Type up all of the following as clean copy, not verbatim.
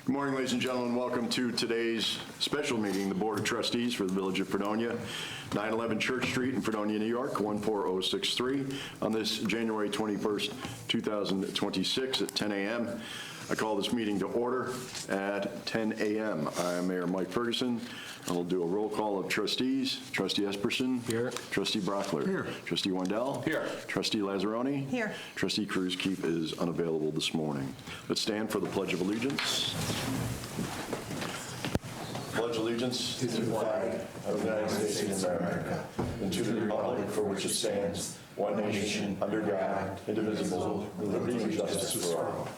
Good morning, ladies and gentlemen. Welcome to today's special meeting, the Board of Trustees for the Village of Fredonia, 911 Church Street in Fredonia, New York, 14063, on this January 21st, 2026 at 10 a.m. I call this meeting to order at 10 a.m. I am Mayor Mike Ferguson. I'll do a roll call of trustees. Trustee Esperson. Here. Trustee Brockler. Here. Trustee Wendell. Here. Trustee Lazzaroni. Here. Trustee Cruz-Keefe is unavailable this morning. Let's stand for the Pledge of Allegiance. Pledge allegiance to the flag of the United States of America and to the republic for which it stands, one nation, under God, indivisible, with liberty and justice for all.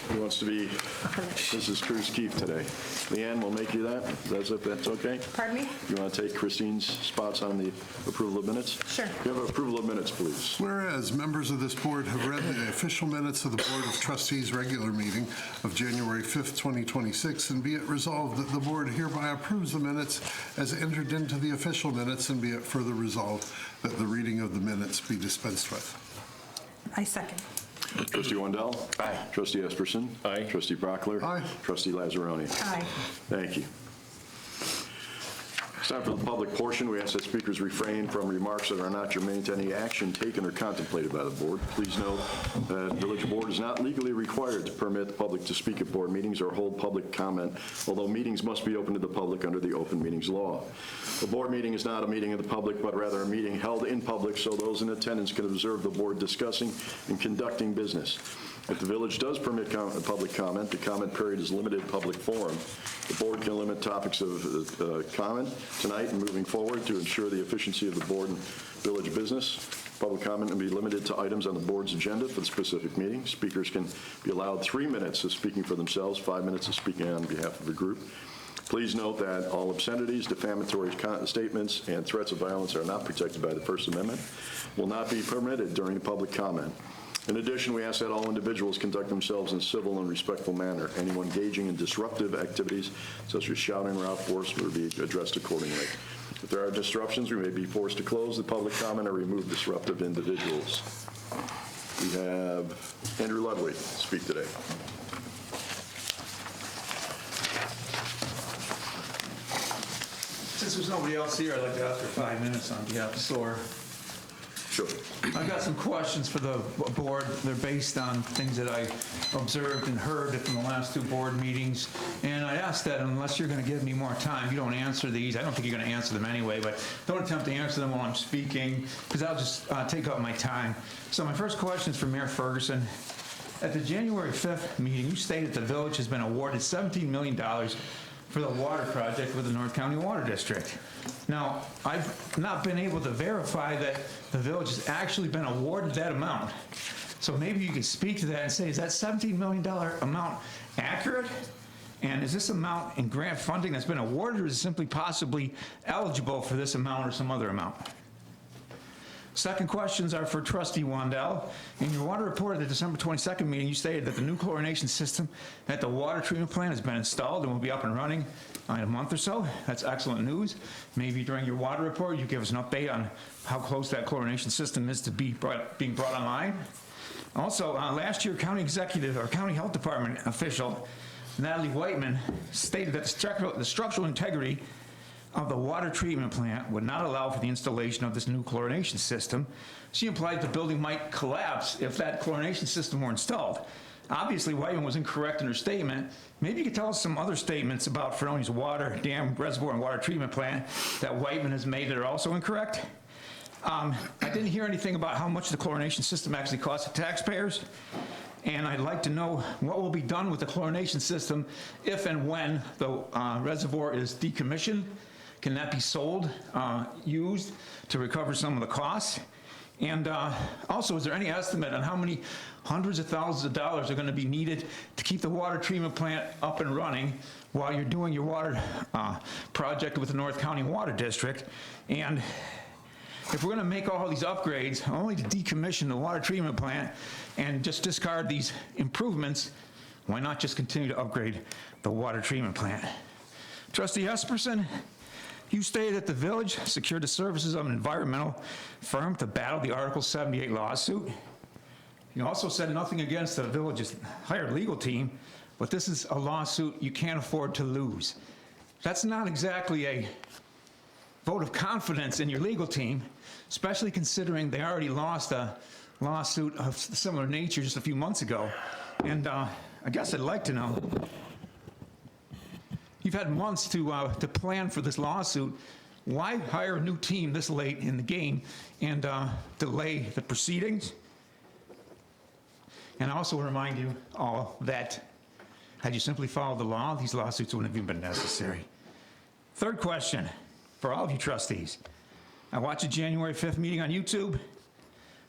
Who wants to be Mrs. Cruz-Keefe today? Leanne will make you that, if that's okay? Pardon me? You want to take Christine's spots on the approval of minutes? Sure. You have approval of minutes, please. Whereas members of this board have read the official minutes of the Board of Trustees regular meeting of January 5th, 2026, and be it resolved that the board hereby approves the minutes as entered into the official minutes, and be it further resolved that the reading of the minutes be dispensed with. I second. Trustee Wendell? Aye. Trustee Esperson? Aye. Trustee Brockler? Aye. Trustee Lazzaroni? Aye. Thank you. It's time for the public portion. We ask that speakers refrain from remarks that are not germane to any action taken or contemplated by the board. Please note that Village Board is not legally required to permit the public to speak at board meetings or hold public comment, although meetings must be open to the public under the Open Meetings Law. The board meeting is not a meeting of the public, but rather a meeting held in public so those in attendance can observe the board discussing and conducting business. If the village does permit public comment, the comment period is limited public forum. The board can limit topics of comment tonight and moving forward to ensure the efficiency of the board and village business. Public comment will be limited to items on the board's agenda for the specific meeting. Speakers can be allowed 3 minutes of speaking for themselves, 5 minutes of speaking on behalf of the group. Please note that all obscenities, defamatory statements, and threats of violence are not protected by the First Amendment, will not be permitted during the public comment. In addition, we ask that all individuals conduct themselves in a civil and respectful manner. Anyone engaging in disruptive activities, such as shouting or outbursts, will be addressed accordingly. If there are disruptions, we may be forced to close the public comment or remove disruptive individuals. We have Andrew Ludwig speak today. Since there's nobody else here, I'd like to ask for 5 minutes on behalf of SOAR. Sure. I've got some questions for the board. They're based on things that I observed and heard from the last 2 board meetings. And I ask that unless you're going to give me more time, you don't answer these. I don't think you're going to answer them anyway, but don't attempt to answer them while I'm speaking, because I'll just take up my time. So my first question is for Mayor Ferguson. At the January 5th meeting, you stated the village has been awarded $17 million for the water project with the North County Water District. Now, I've not been able to verify that the village has actually been awarded that amount. So maybe you could speak to that and say, is that $17 million amount accurate? And is this amount in grant funding that's been awarded, or is it simply possibly eligible for this amount or some other amount? Second questions are for Trustee Wendell. In your water report at the December 22nd meeting, you stated that the new chlorination system at the water treatment plant has been installed and will be up and running in a month or so. That's excellent news. Maybe during your water report, you give us an update on how close that chlorination system is to being brought online. Also, last year, County Executive or County Health Department official Natalie Whiteman stated that the structural integrity of the water treatment plant would not allow for the installation of this new chlorination system. She implied the building might collapse if that chlorination system were installed. Obviously, Whiteman was incorrect in her statement. Maybe you could tell us some other statements about Fredonia's water, dam, reservoir, and water treatment plant that Whiteman has made that are also incorrect. I didn't hear anything about how much the chlorination system actually costs the taxpayers. And I'd like to know what will be done with the chlorination system if and when the reservoir is decommissioned. Can that be sold, used to recover some of the costs? And also, is there any estimate on how many hundreds of thousands of dollars are going to be needed to keep the water treatment plant up and running while you're doing your water project with the North County Water District? And if we're going to make all these upgrades only to decommission the water treatment plant and just discard these improvements, why not just continue to upgrade the water treatment plant? Trustee Esperson, you stated that the village secured the services of an environmental firm to battle the Article 78 lawsuit. You also said nothing against the village's hired legal team, but this is a lawsuit you can't afford to lose. That's not exactly a vote of confidence in your legal team, especially considering they already lost a lawsuit of similar nature just a few months ago. And I guess I'd like to know, you've had months to plan for this lawsuit. Why hire a new team this late in the game and delay the proceedings? And I also remind you all that had you simply followed the law, these lawsuits wouldn't have even been necessary. Third question for all of you trustees. I watched a January 5th meeting on YouTube.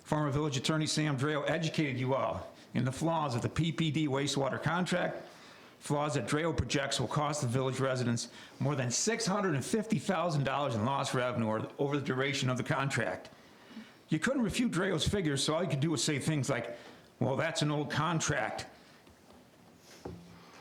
Former village attorney Sam Dreo educated you all in the flaws of the PPD wastewater contract, flaws that Dreo projects will cost the village residents more than $650,000 in lost revenue over the duration of the contract. You couldn't refute Dreo's figures, so all you could do was say things like, well, that's an old contract.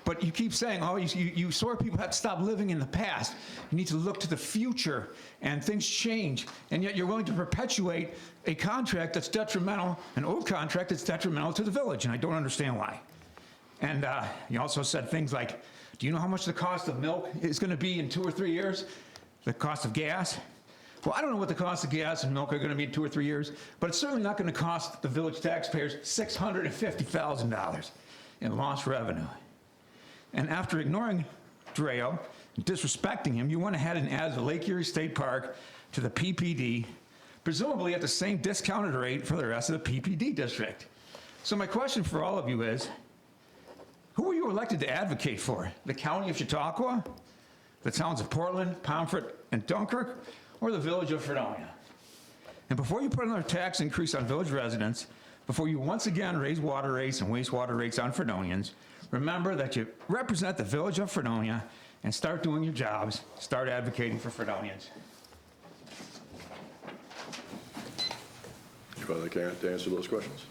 But you keep saying, oh, you sort of people have to stop living in the past. You need to look to the future, and things change. And yet you're willing to perpetuate a contract that's detrimental, an old contract that's detrimental to the village, and I don't understand why. And you also said things like, do you know how much the cost of milk is going to be in 2 or 3 years? The cost of gas? Well, I don't know what the cost of gas and milk are going to be in 2 or 3 years, but it's certainly not going to cost the village taxpayers $650,000 in lost revenue. And after ignoring Dreo, disrespecting him, you went ahead and added the Lake Erie State Park to the PPD, presumably at the same discounted rate for the rest of the PPD district. So my question for all of you is, who were you elected to advocate for? The County of Chautauqua, the towns of Portland, Pomfret, and Dunkirk, or the Village of Fredonia? And before you put another tax increase on village residents, before you once again raise water rates and wastewater rates on Fredonians, remember that you represent the Village of Fredonia and start doing your jobs, start advocating for Fredonians. Would you like to answer those questions?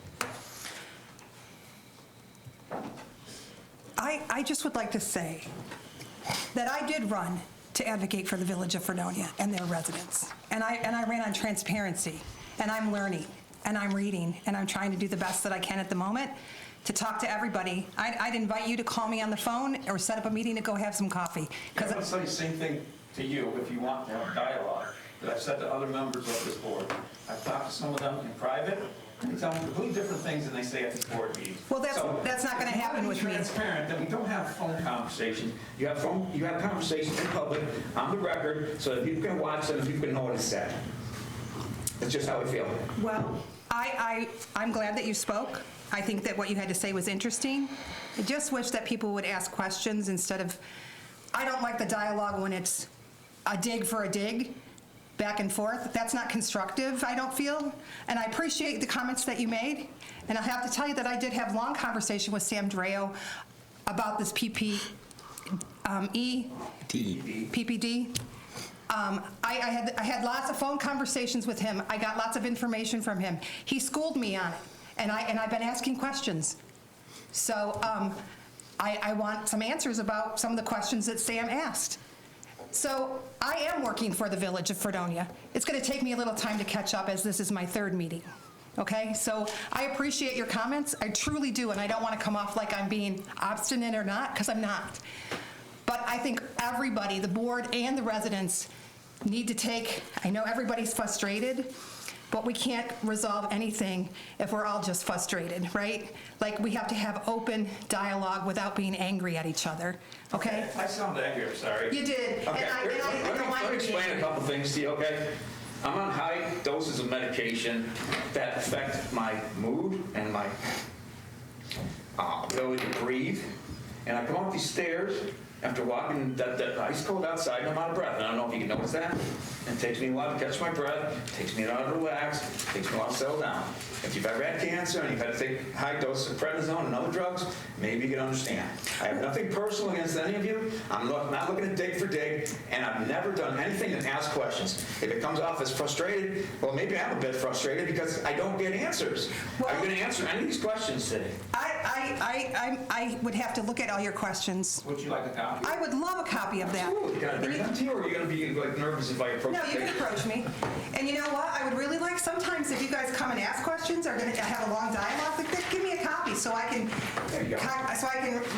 I just would like to say that I did run to advocate for the Village of Fredonia and their residents. And I ran on transparency, and I'm learning, and I'm reading, and I'm trying to do the best that I can at the moment to talk to everybody. I'd invite you to call me on the phone or set up a meeting to go have some coffee. I'm going to say the same thing to you if you want to have a dialogue that I've said to other members of this board. I've talked to some of them in private, and they tell me completely different things than they say at these board meetings. Well, that's not going to happen with me. Transparent that we don't have phone conversations. You have conversations in public, on the record, so that people can watch them and people can know what is said. That's just how I feel. Well, I'm glad that you spoke. I think that what you had to say was interesting. I just wish that people would ask questions instead of, I don't like the dialogue when it's a dig for a dig, back and forth. That's not constructive, I don't feel. And I appreciate the comments that you made. And I have to tell you that I did have a long conversation with Sam Dreo about this PPD. I had lots of phone conversations with him. I got lots of information from him. He schooled me on it, and I've been asking questions. So I want some answers about some of the questions that Sam asked. So I am working for the Village of Fredonia. It's going to take me a little time to catch up, as this is my third meeting. Okay, so I appreciate your comments. I truly do, and I don't want to come off like I'm being obstinate or not, because I'm not. But I think everybody, the board and the residents, need to take, I know everybody's frustrated, but we can't resolve anything if we're all just frustrated, right? Like, we have to have open dialogue without being angry at each other, okay? I sound angry, I'm sorry. You did. Okay, let me explain a couple things to you, okay? I'm on high doses of medication that affect my mood and my ability to breathe. And I come up these stairs after walking that ice cold outside, and I'm out of breath. And I don't know if you can notice that. And it takes me a while to catch my breath. It takes me a while to relax. It takes me a while to settle down. If you've ever had cancer and you've had to take high doses of prednisone and other drugs, maybe you can understand. I have nothing personal against any of you. I'm not looking to dig for dig, and I've never done anything than ask questions. If it comes off as frustrated, well, maybe I'm a bit frustrated because I don't get answers. Are you going to answer any of these questions today? I would have to look at all your questions. Would you like a copy? I would love a copy of that. Absolutely. Can I bring them to you, or are you going to be like nervous if I approach you? No, you can approach me. And you know what? I would really like, sometimes if you guys come and ask questions, are going to have a long dialogue like this, so I can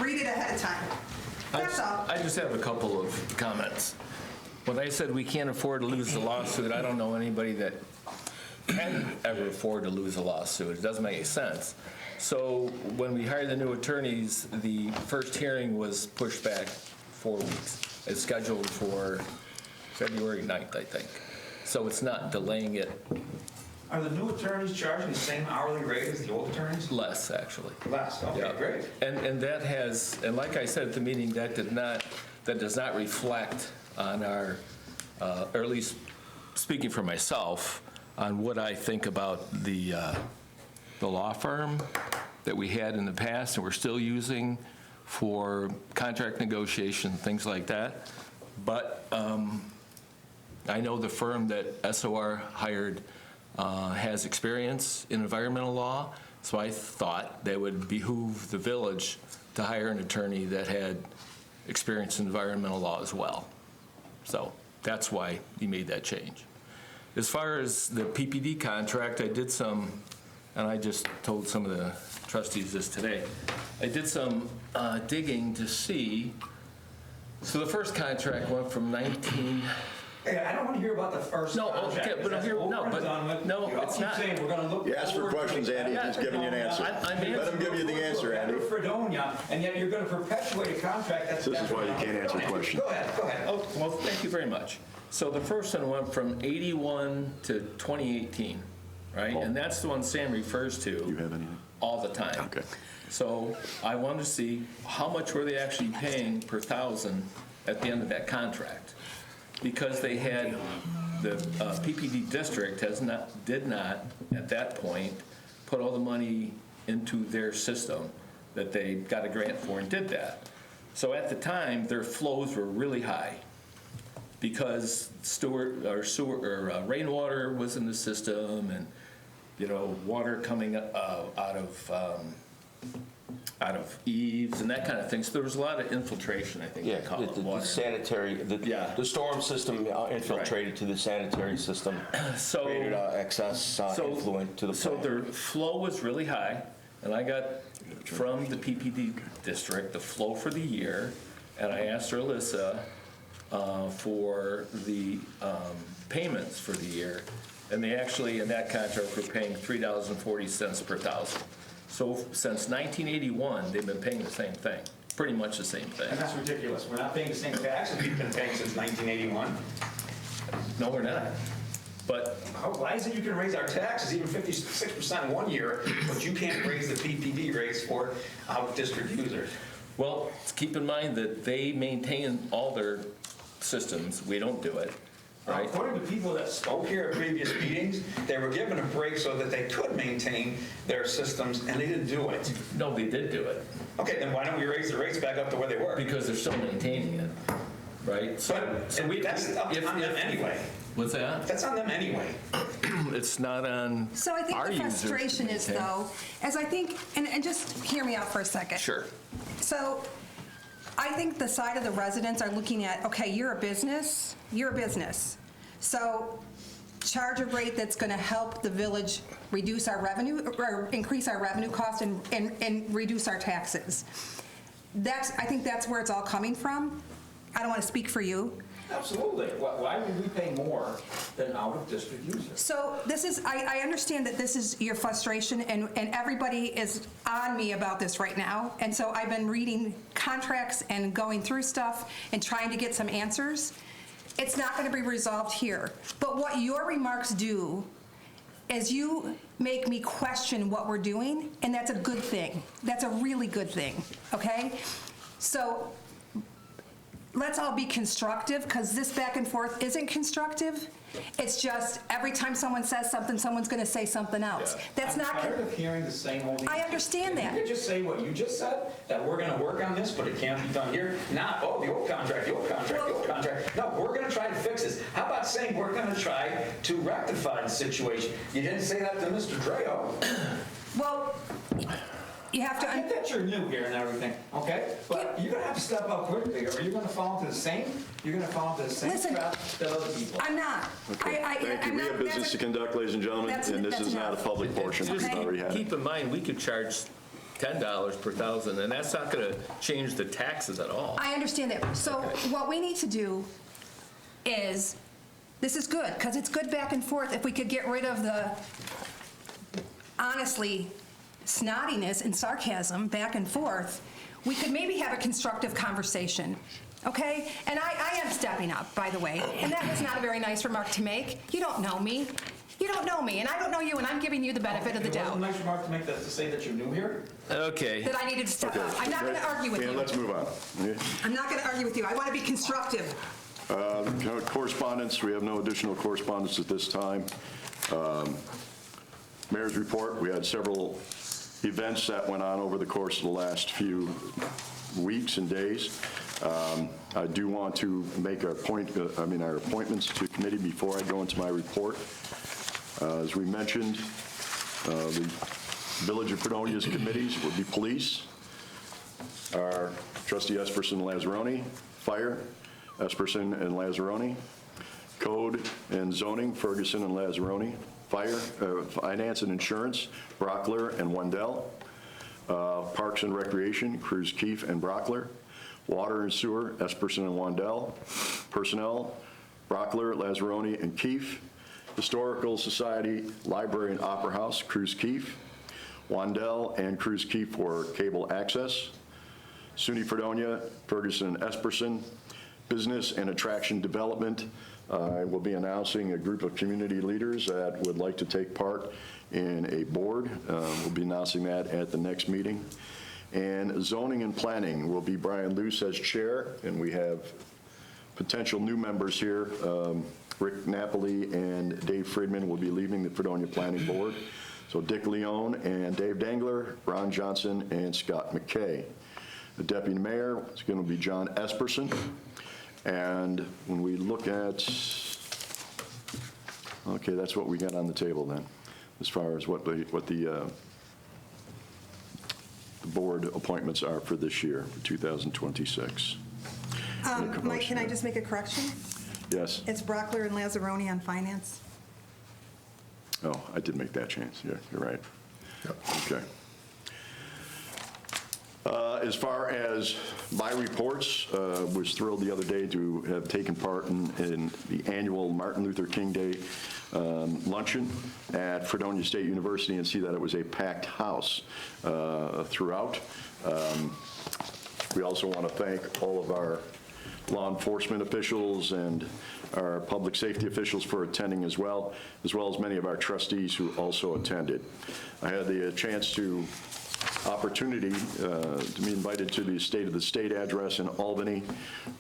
read it ahead of time. That's all. I just have a couple of comments. When I said we can't afford to lose the lawsuit, I don't know anybody that can ever afford to lose a lawsuit. It doesn't make any sense. So when we hired the new attorneys, the first hearing was pushed back 4 weeks. It's scheduled for February 9th, I think. So it's not delaying it. Are the new attorneys charging the same hourly rate as the old attorneys? Less, actually. Less, okay, Yeah. great. And that has, and like I said at the meeting, that does not reflect on our, or at least speaking for myself, on what I think about the law firm that we had in the past and we're still using for contract negotiation, things like that. But I know the firm that SOR hired has experience in environmental law, so I thought that would behoove the village to hire an attorney that had experience in environmental law as well. So that's why he made that change. As far as the PPD contract, I did some, and I just told some of the trustees this today, I did some digging to see. So the first contract went from 19. Hey, I don't want to hear about the first No, contract. okay, but That's here, over no, and but, done with. no, You all it's keep not. saying we're going to look You asked for forward. questions, Andy, he's giving you an answer. Let him give you the answer, Andy. Fredonia, and yet you're going to perpetuate a contract that's. This is why you can't answer questions. Go ahead. Oh, well, thank you very much. So the first one went from 81 to 2018, right? And that's the one Sam refers Do you to have anything? all the time. Okay. So I wanted to see how much were they actually paying per thousand at the end of that contract? Because they had, the PPD district did not, at that point, put all the money into their system that they got a grant for and did that. So at the time, their flows were really high because rainwater was in the system and, water coming out of eaves and that kind of thing. So there was a lot of infiltration, I think they call it, the water. sanitary, Yeah. the storm system infiltrated to the sanitary system, So- created excess influent to the So plant. their flow was really high, and I got from the PPD district the flow for the year, and I asked Alyssa for the payments for the year, and they actually, in that contract, were paying $3.40 per thousand. So since 1981, they've been paying the same thing, pretty much the same thing. And that's ridiculous. We're not paying the same taxes we've been paying since 1981. No, we're not. But Why is it you can raise our taxes even 56% in 1 year, but you can't raise the PPD rates for out-district users? well, keep in mind that they maintain all their systems. We don't do it, right? According to people that spoke here at previous meetings, they were given a break so that they could maintain their systems, and they didn't do it. No, they did do it Okay, then why don't we raise the rates back up to where they were? because they're still maintaining it, right? That's up if- on them if- anyway. What's that? That's on them anyway. It's not on So I think our the users to frustration is, maintain. though, as I think, and just hear me out for a second. Sure. So I think the side of the residents are looking at, okay, you're a business. So charge a rate that's going to help the village reduce our revenue, or increase our revenue cost and reduce our taxes. I think that's where it's all coming from. I don't want to speak for you. Absolutely. Why would we pay more than out-of-district users? So this is, I understand that this is your frustration, and everybody is on me about this right now. And so I've been reading contracts and going through stuff and trying to get some answers. It's not going to be resolved here. But what your remarks do is you make me question what we're doing, and that's a good thing. That's a really good thing, okay? So let's all be constructive, because this back and forth isn't constructive. It's just every time someone says something, someone's going to say something else. Yeah. That's I'm not. tired of hearing the same old. I understand If that. you could just say what you just said, that we're going to work on this, but it can't be done here. Not, oh, the old contract. No, we're going to try to fix this. How about saying we're going to try to rectify the situation? You didn't say that to Mr. Trejo. Well, you have to. I get that you're new here and everything, okay? But you're going to have to step up quickly, or you're going to fall into the same. You're going to fall into the same Listen, trap that other people. I'm not. Thank you. I'm We not. have business to conduct, ladies and gentlemen, and this is not a public portion. Just We've already had it. keep in mind, we could charge $10 per thousand, and that's not going to change the taxes at all. I understand that. So what we need to do is, this is good, because it's good back and forth. If we could get rid of the, honestly, snottiness and sarcasm back and forth, we could maybe have a constructive conversation, okay? And I am stepping up, by the way, and that was not a very nice remark to make. You don't know me. You don't know me, and I don't know you, and I'm giving you the benefit of the It wasn't doubt. a nice remark to make that to say that you're new here. Okay. That I needed to step up. I'm not going to argue with And you. let's move on. Okay. I'm not going to argue with you. I want to be constructive. Correspondence, we have no additional correspondence at this time. Mayor's report, we had several events that went on over the course of the last few weeks and days. I do want to make our appointments to committee before I go into my report. As we mentioned, the Village of Fredonia's committees would be police, our trustee Esperson and Lazzaroni, fire, Esperson and Lazzaroni, code and zoning, Ferguson and Lazzaroni, fire, finance and insurance, Brockler and Wendell, parks and recreation, Cruz Keefe and Brockler, water and sewer, Esperson and Wendell, personnel, Brockler, Lazzaroni and Keefe, historical society, library and opera house, Cruz Keefe, Wendell and Cruz Keefe for cable access, SUNY Fredonia, Ferguson and Esperson, business and attraction development. I will be announcing a group of community leaders that would like to take part in a board. We'll be announcing that at the next meeting. And zoning and planning will be Brian Luce as chair, and we have potential new members here. Rick Napoli and Dave Friedman will be leaving the Fredonia Planning Board. So Dick Leone and Dave Dangler, Ron Johnson, and Scott McKay. The deputy mayor is going to be John Esperson. And when we look at, okay, that's what we got on the table then, as far as what the board appointments are for this year, for 2026. Mike, can I just make a correction? Yes. It's Brockler and Lazzaroni on finance. Oh, I did make that change. Yeah, you're right. Okay. As far as my reports, was thrilled the other day to have taken part in the annual Martin Luther King Day luncheon at Fredonia State University and see that it was a packed house throughout. We also want to thank all of our law enforcement officials and our public safety officials for attending as well as many of our trustees who also attended. I had the opportunity to be invited to the State of the State address in Albany.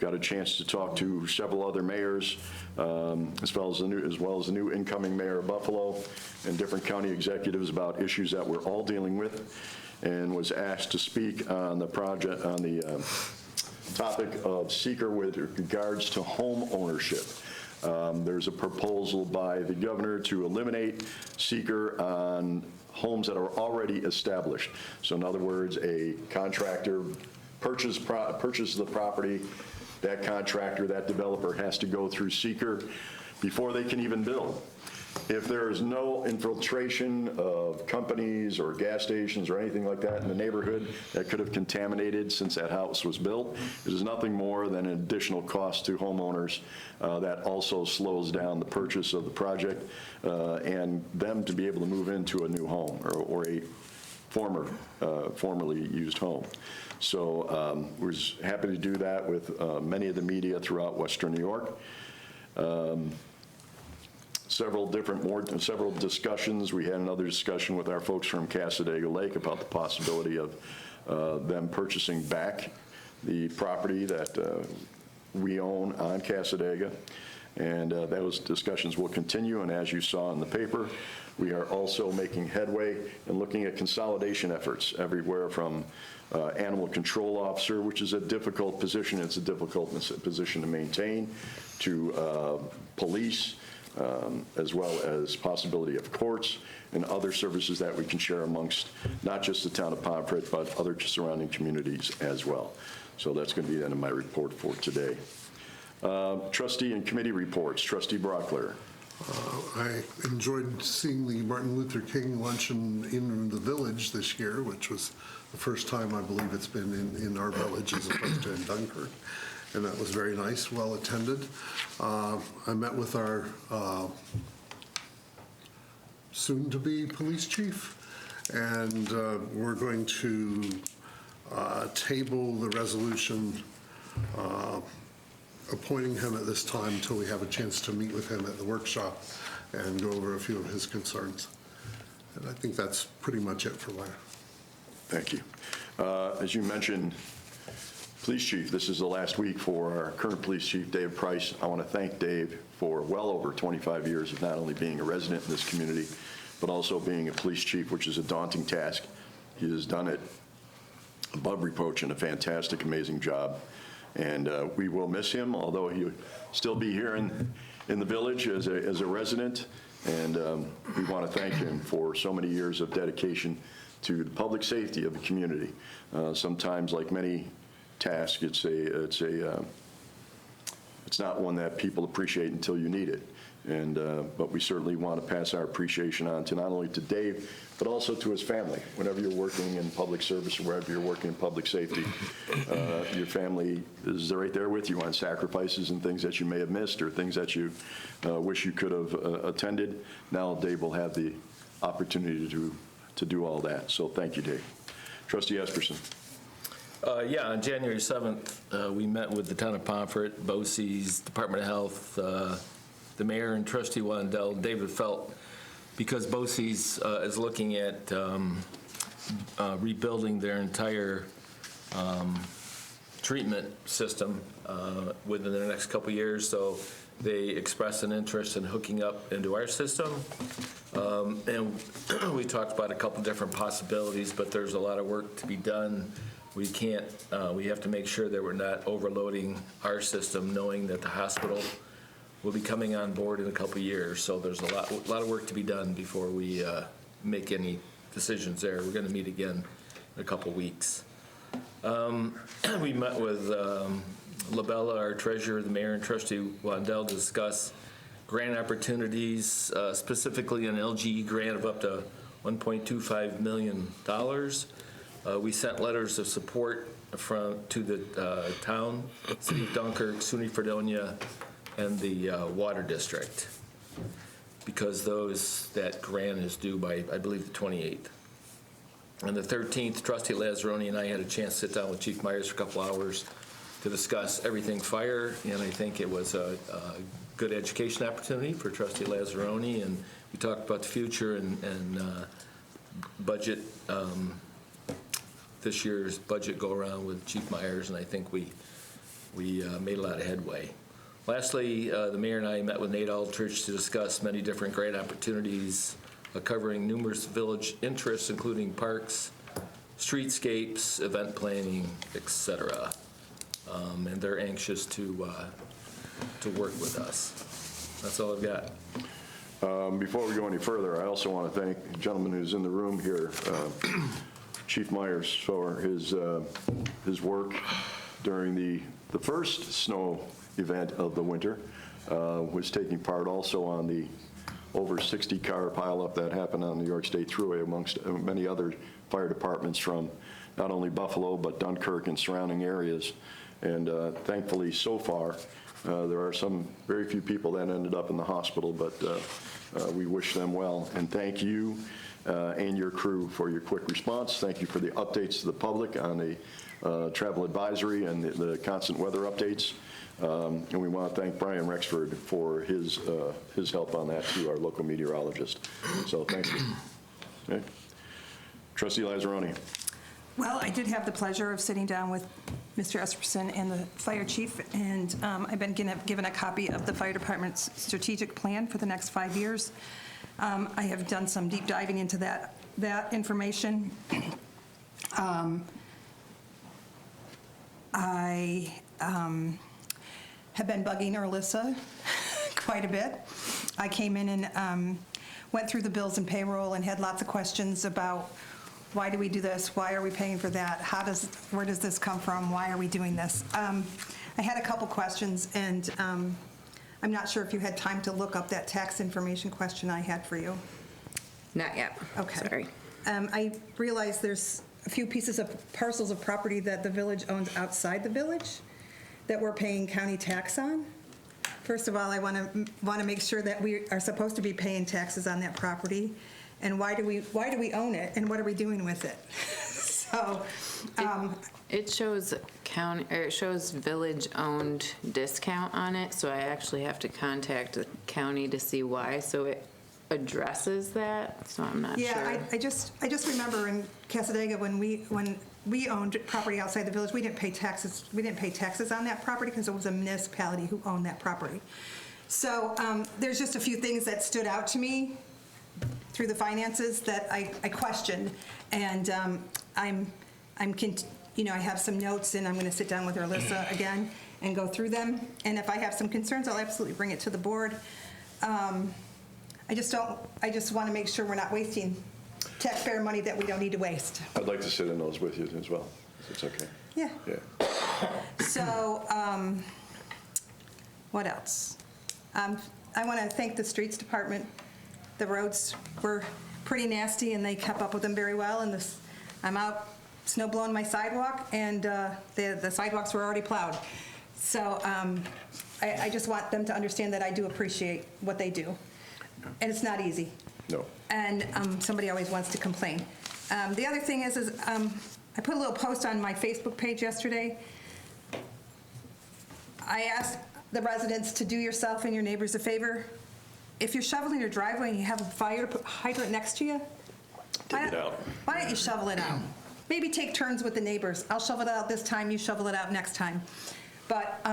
Got a chance to talk to several other mayors, as well as the new incoming mayor of Buffalo and different county executives about issues that we're all dealing with, and was asked to speak on the project, on the topic of seeker with regards to home ownership. There's a proposal by the governor to eliminate seeker on homes that are already established. So in other words, a contractor purchases the property, that contractor, that developer has to go through seeker before they can even build. If there is no infiltration of companies or gas stations or anything like that in the neighborhood that could have contaminated since that house was built, it is nothing more than an additional cost to homeowners that also slows down the purchase of the project and them to be able to move into a new home or a formerly used home. So we're happy to do that with many of the media throughout Western New York. Several discussions. We had another discussion with our folks from Cassadaga Lake about the possibility of them purchasing back the property that we own on Cassadaga. And those discussions will continue. And as you saw in the paper, we are also making headway and looking at consolidation efforts everywhere from animal control officer, which is a difficult position. It's a difficult position to maintain, to police, as well as possibility of courts and other services that we can share amongst not just the town of Pomfret, but other surrounding communities as well. So that's going to be the end of my report for today. Trustee and committee reports. Trustee Brockler. I enjoyed seeing the Martin Luther King luncheon in the village this year, which was the first time I believe it's been in our village as opposed to in Dunkirk. And that was very nice, well attended. I met with our soon-to-be police chief, and we're going to table the resolution appointing him at this time until we have a chance to meet with him at the workshop and go over a few of his concerns. And I think that's pretty much it for my... Thank you. As you mentioned, police chief, this is the last week for our current police chief, Dave Price. I want to thank Dave for well over 25 years of not only being a resident in this community, but also being a police chief, which is a daunting task. He has done it above reproach and a fantastic, amazing job. And we will miss him, although he'll still be here in the village as a resident. And we want to thank him for so many years of dedication to the public safety of the community. Sometimes, like many tasks, it's not one that people appreciate until you need it. And but we certainly want to pass our appreciation on to not only to Dave, but also to his family. Whenever you're working in public service or wherever you're working in public safety, your family is right there with you on sacrifices and things that you may have missed or things that you wish you could have attended. Now Dave will have the opportunity to do all that. So thank you, Dave. Trustee Esperson. Yeah, on January 7th, we met with the town of Pomfret, BOCES, Department of Health, the mayor and Trustee Wandel. David felt because BOCES is looking at rebuilding their entire treatment system within the next couple of years, so they expressed an interest in hooking up into our system. And we talked about a couple different possibilities, but there's a lot of work to be done. We can't, we have to make sure that we're not overloading our system, knowing that the hospital will be coming on board in a couple of years. So there's a lot of work to be done before we make any decisions there. We're going to meet again in a couple of weeks. We met with Labella, our treasurer, the mayor, and Trustee Wandel to discuss grant opportunities, specifically an LGE grant of up to $1.25 million. We sent letters of support to the town, City of Dunkirk, SUNY Fredonia, and the Water District, because that grant is due by, I believe, the 28th. On the 13th, Trustee Lazzaroni and I had a chance to sit down with Chief Myers for a couple hours to discuss everything fire, and I think it was a good education opportunity for Trustee Lazzaroni, and we talked about the future and budget, this year's budget go-around with Chief Myers, and I think we made a lot of headway. Lastly, the mayor and I met with Nate Aldrich to discuss many different grant opportunities covering numerous village interests, including parks, streetscapes, event planning, etc. And they're anxious to work with us. That's all I've got. Before we go any further, I also want to thank the gentleman who's in the room here, Chief Myers, for his work during the first snow event of the winter, was taking part also on the over 60-car pileup that happened on the New York State Thruway amongst many other fire departments from not only Buffalo but Dunkirk and surrounding areas. And thankfully, so far, there are some very few people that ended up in the hospital, but we wish them well. And thank you and your crew for your quick response. Thank you for the updates to the public on the travel advisory and the constant weather updates. And we want to thank Brian Rexford for his help on that too, our local meteorologist. So thank you. Okay. Trustee Lazzaroni. Well, I did have the pleasure of sitting down with Mr. Esperson and the fire chief, and I've been given a copy of the fire department's strategic plan for the next 5 years. I have done some deep diving into that information. I have been bugging Erlissa quite a bit. I came in and went through the bills and payroll and had lots of questions about why do we do this? Why are we paying for that? Where does this come from? Why are we doing this? I had a couple questions, and I'm not sure if you had time to look up that tax information question I had for you. Not yet. Okay. Sorry. I realize there's a few pieces of parcels of property that the village owns outside the village that we're paying county tax on. First of all, I want to make sure that we are supposed to be paying taxes on that property, and why do we own it, and what are we doing with it? So, It shows county, or it shows village-owned discount on it, so I actually have to contact the county to see why. So it addresses that, so I'm not sure. yeah, I just remember in Casadega when we owned property outside the village, we didn't pay taxes. We didn't pay taxes on that property because it was a municipality who owned that property. So there's just a few things that stood out to me through the finances that I questioned, and I have some notes, and I'm going to sit down with Alyssa again and go through them. And if I have some concerns, I'll absolutely bring it to the board. I just want to make sure we're not wasting taxpayer money that we don't need to waste. I'd like to sit in those with you as well, if it's okay. Yeah. Yeah. So, what else? I want to thank the streets department. The roads were pretty nasty, and they kept up with them very well. And I'm out snow blowing my sidewalk, and the sidewalks were already plowed. So I just want them to understand that I do appreciate what they do. And it's not easy. No. And somebody always wants to complain. The other thing is I put a little post on my Facebook page yesterday. I asked the residents to do yourself and your neighbors a favor. If you're shoveling your driveway and you have a fire hydrant next to you, Dig it out. why don't you shovel it out? Maybe take turns with the neighbors. I'll shovel it out this time, you shovel it out next time. But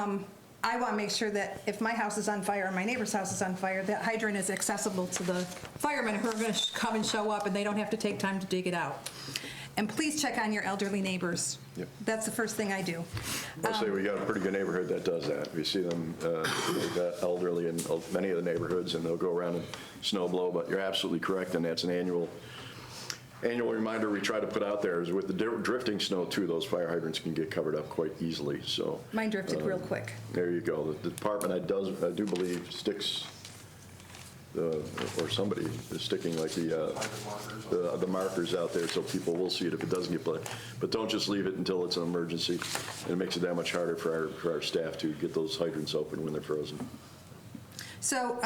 I want to make sure that if my house is on fire and my neighbor's house is on fire, that hydrant is accessible to the firemen who are going to come and show up, and they don't have to take time to dig it out. And please check on your elderly neighbors. Yep. That's the first thing I do. I'll say we got a pretty good neighborhood that does that. We see them, they've got elderly in many of the neighborhoods, and they'll go around and snow blow, but you're absolutely correct, and that's an annual reminder we try to put out there is with the drifting snow too, those fire hydrants can get covered up quite easily, so. Mine drifted real quick. There you go. The department, I do believe, sticks, or somebody is sticking like the markers out there so people will see it if it doesn't get blood. But don't just leave it until it's an emergency. And it makes it that much harder for our staff to get those hydrants open when they're frozen. So,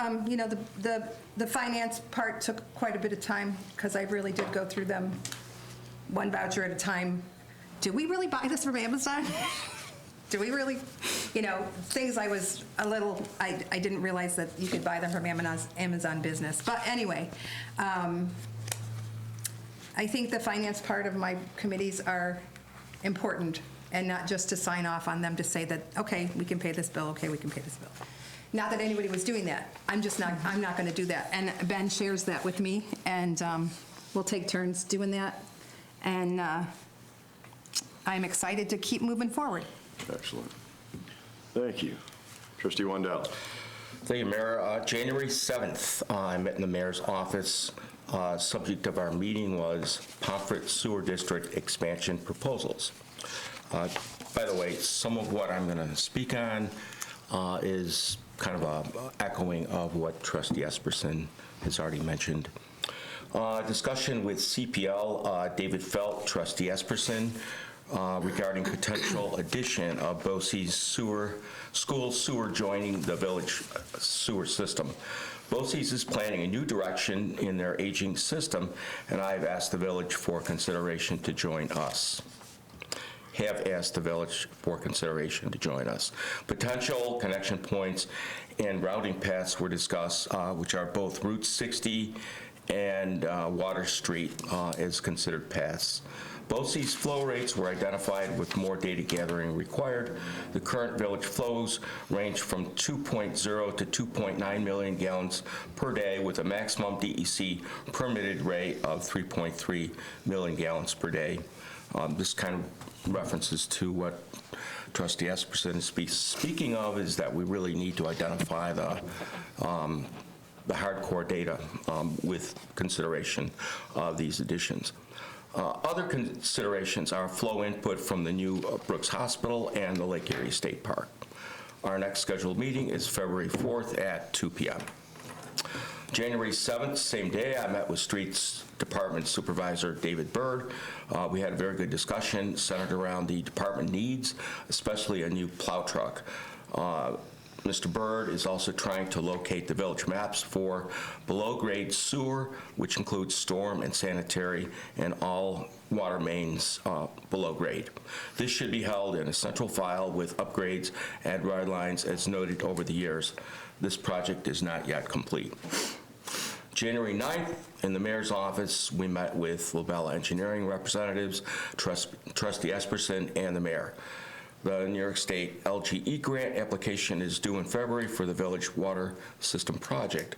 the finance part took quite a bit of time because I really did go through them one voucher at a time. Do we really buy this from Amazon? Do we really? Things I was a little, I didn't realize that you could buy them from Amazon Business. But anyway, I think the finance part of my committees are important, and not just to sign off on them to say that, okay, we can pay this bill, okay, we can pay this bill. Not that anybody was doing that. I'm not going to do that. And Ben shares that with me, and we'll take turns doing that. And I'm excited to keep moving forward. Excellent. Thank you. Trustee Wendell. Thank you, Mayor. January 7th, I met in the mayor's office. Subject of our meeting was Pomfret Sewer District expansion proposals. By the way, some of what I'm going to speak on is kind of a echoing of what Trustee Esperson has already mentioned. Discussion with CPL, David Felt, Trustee Esperson, regarding potential addition of BOCES school sewer joining the village sewer system. BOCES is planning a new direction in their aging system, and I've asked the village for consideration to join us. Have asked the village for consideration to join us. Potential connection points and routing paths were discussed, which are both Route 60 and Water Street as considered paths. Both these flow rates were identified with more data gathering required. The current village flows range from 2.0 to 2.9 million gallons per day with a maximum DEC permitted rate of 3.3 million gallons per day. This kind of references to what Trustee Esperson is speaking of, is that we really need to identify the hardcore data with consideration of these additions. Other considerations are flow input from the new Brooks Hospital and the Lake Erie State Park. Our next scheduled meeting is February 4th at 2 p.m. January 7th, same day, I met with Streets Department Supervisor David Bird. We had a very good discussion centered around the department needs, especially a new plow truck. Mr. Bird is also trying to locate the village maps for below-grade sewer, which includes storm and sanitary, and all water mains below grade. This should be held in a central file with upgrades and ride lines as noted over the years. This project is not yet complete. January 9th, in the mayor's office, we met with Lobella Engineering representatives, Trustee Esperson, and the mayor. The New York State LGE grant application is due in February for the village water system project.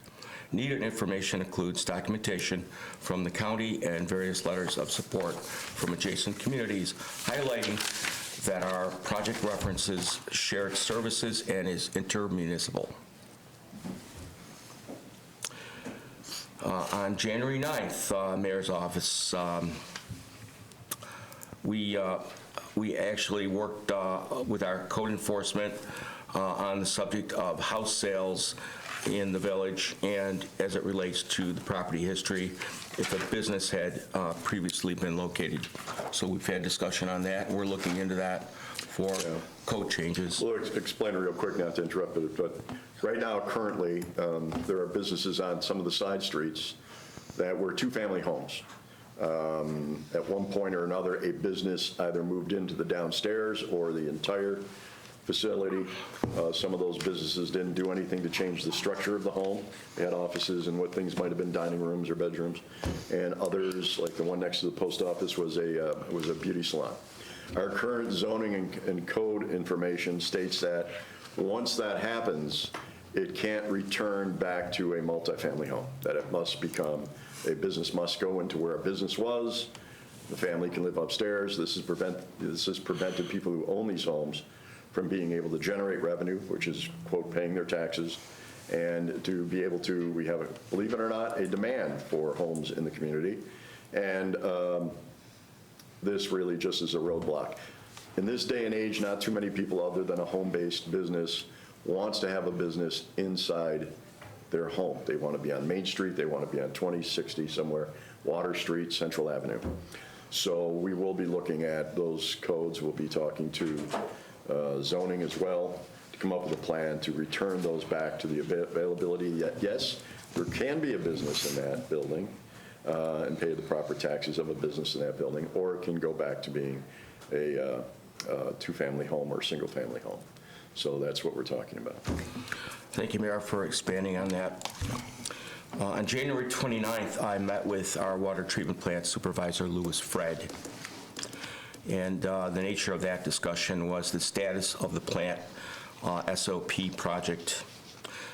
Needed information includes documentation from the county and various letters of support from adjacent communities highlighting that our project references shared services and is intermunicipal. On January 9th, Mayor's office, we actually worked with our code enforcement on the subject of house sales in the village and as it relates to the property history if a business had previously been located. So we've had discussion on that, and we're looking into that for code changes. We'll explain real quick, not to interrupt it, but right now, currently, there are businesses on some of the side streets that were two-family homes. At one point or another, a business either moved into the downstairs or the entire facility. Some of those businesses didn't do anything to change the structure of the home. They had offices and what things might have been dining rooms or bedrooms. And others, like the one next to the post office, was a beauty salon. Our current zoning and code information states that once that happens, it can't return back to a multifamily home, that it must become, a business must go into where a business was, the family can live upstairs. This has prevented people who own these homes from being able to generate revenue, which is, quote, paying their taxes, and to be able to, we have, believe it or not, a demand for homes in the community. And this really just is a roadblock. In this day and age, not too many people other than a home-based business wants to have a business inside their home. They want to be on Main Street, they want to be on 2060 somewhere, Water Street, Central Avenue. So we will be looking at those codes. We'll be talking to zoning as well to come up with a plan to return those back to the availability. Yes, there can be a business in that building and pay the proper taxes of a business in that building, or it can go back to being a two-family home or single-family home. So that's what we're talking about. Thank you, Mayor, for expanding on that. On January 29th, I met with our water treatment plant supervisor, Louis Fred. And the nature of that discussion was the status of the plant SOP project.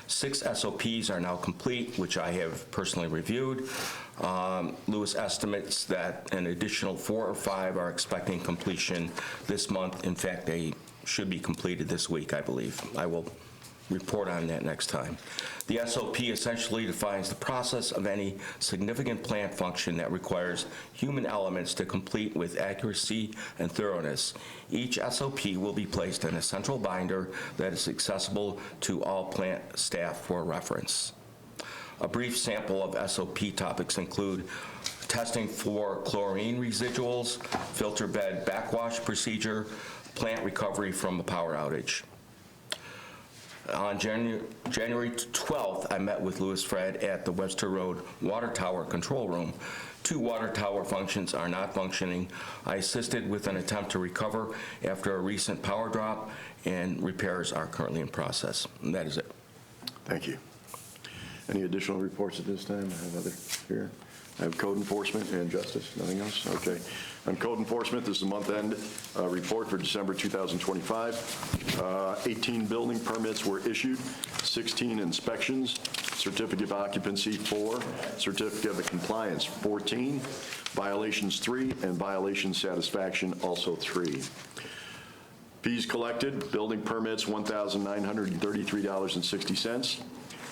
6 SOPs are now complete, which I have personally reviewed. Louis estimates that an additional 4 or 5 are expecting completion this month. In fact, they should be completed this week, I believe. I will report on that next time. The SOP essentially defines the process of any significant plant function that requires human elements to complete with accuracy and thoroughness. Each SOP will be placed in a central binder that is accessible to all plant staff for reference. A brief sample of SOP topics include testing for chlorine residuals, filter bed backwash procedure, plant recovery from a power outage. On January 12th, I met with Louis Fred at the Webster Road Water Tower Control Room. 2 water tower functions are not functioning. I assisted with an attempt to recover after a recent power drop, and repairs are currently in process. And that is it. Thank you. Any additional reports at this time? I have other here. I have code enforcement and justice. Nothing else? Okay. On code enforcement, this is a month-end report for December 2025. 18 building permits were issued, 16 inspections, certificate of occupancy 4, certificate of compliance 14, violations 3, and violation satisfaction also 3. Fees collected, building permits $1,933.60.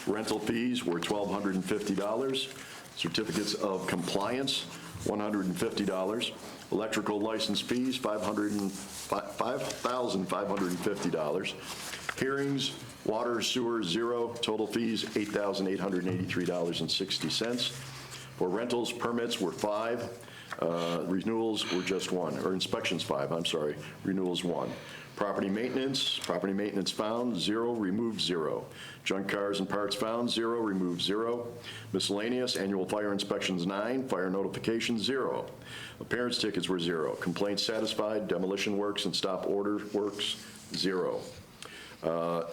Rental fees were $1,250. Certificates of compliance, $150. Electrical license fees, $5,550. Hearings, water, sewer, zero. Total fees, $8,883.60. For rentals, permits were 5. Renewals were just 1, or inspections 5, I'm sorry. Renewals 1. Property maintenance found, 0, removed 0. Junk cars and parts found, 0, removed 0. Miscellaneous, annual fire inspections 9, fire notifications 0. Appearance tickets were 0. Complaints satisfied, demolition works and stop order works 0.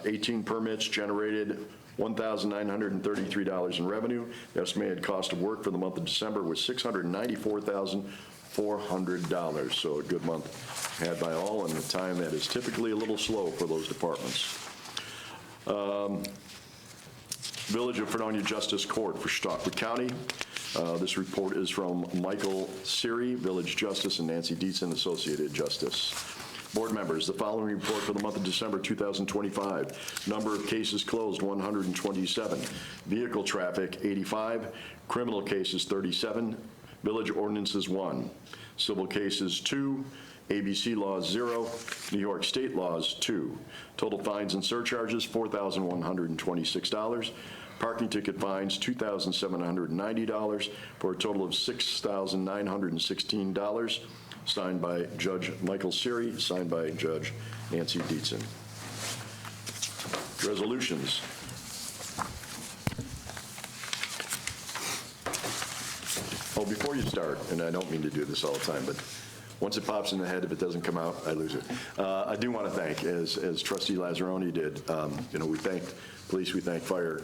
18 permits generated $1,933 in revenue. The estimated cost of work for the month of December was $694,400. So a good month had by all, and a time that is typically a little slow for those departments. Village of Fredonia Justice Court for Stockwood County. This report is from Michael Siri, Village Justice, and Nancy Dietzen, Associated Justice. Board members, the following report for the month of December 2025. Number of cases closed, 127. Vehicle traffic, 85. Criminal cases, 37. Village ordinances, 1. Civil cases, 2. ABC laws, 0. New York state laws, 2. Total fines and surcharges, $4,126. Parking ticket fines, $2,790, for a total of $6,916. Signed by Judge Michael Siri, signed by Judge Nancy Dietzen. Resolutions. Oh, before you start, and I don't mean to do this all the time, but once it pops in the head, if it doesn't come out, I lose it. I do want to thank, as Trustee Lazzaroni did, we thanked police, we thank fire.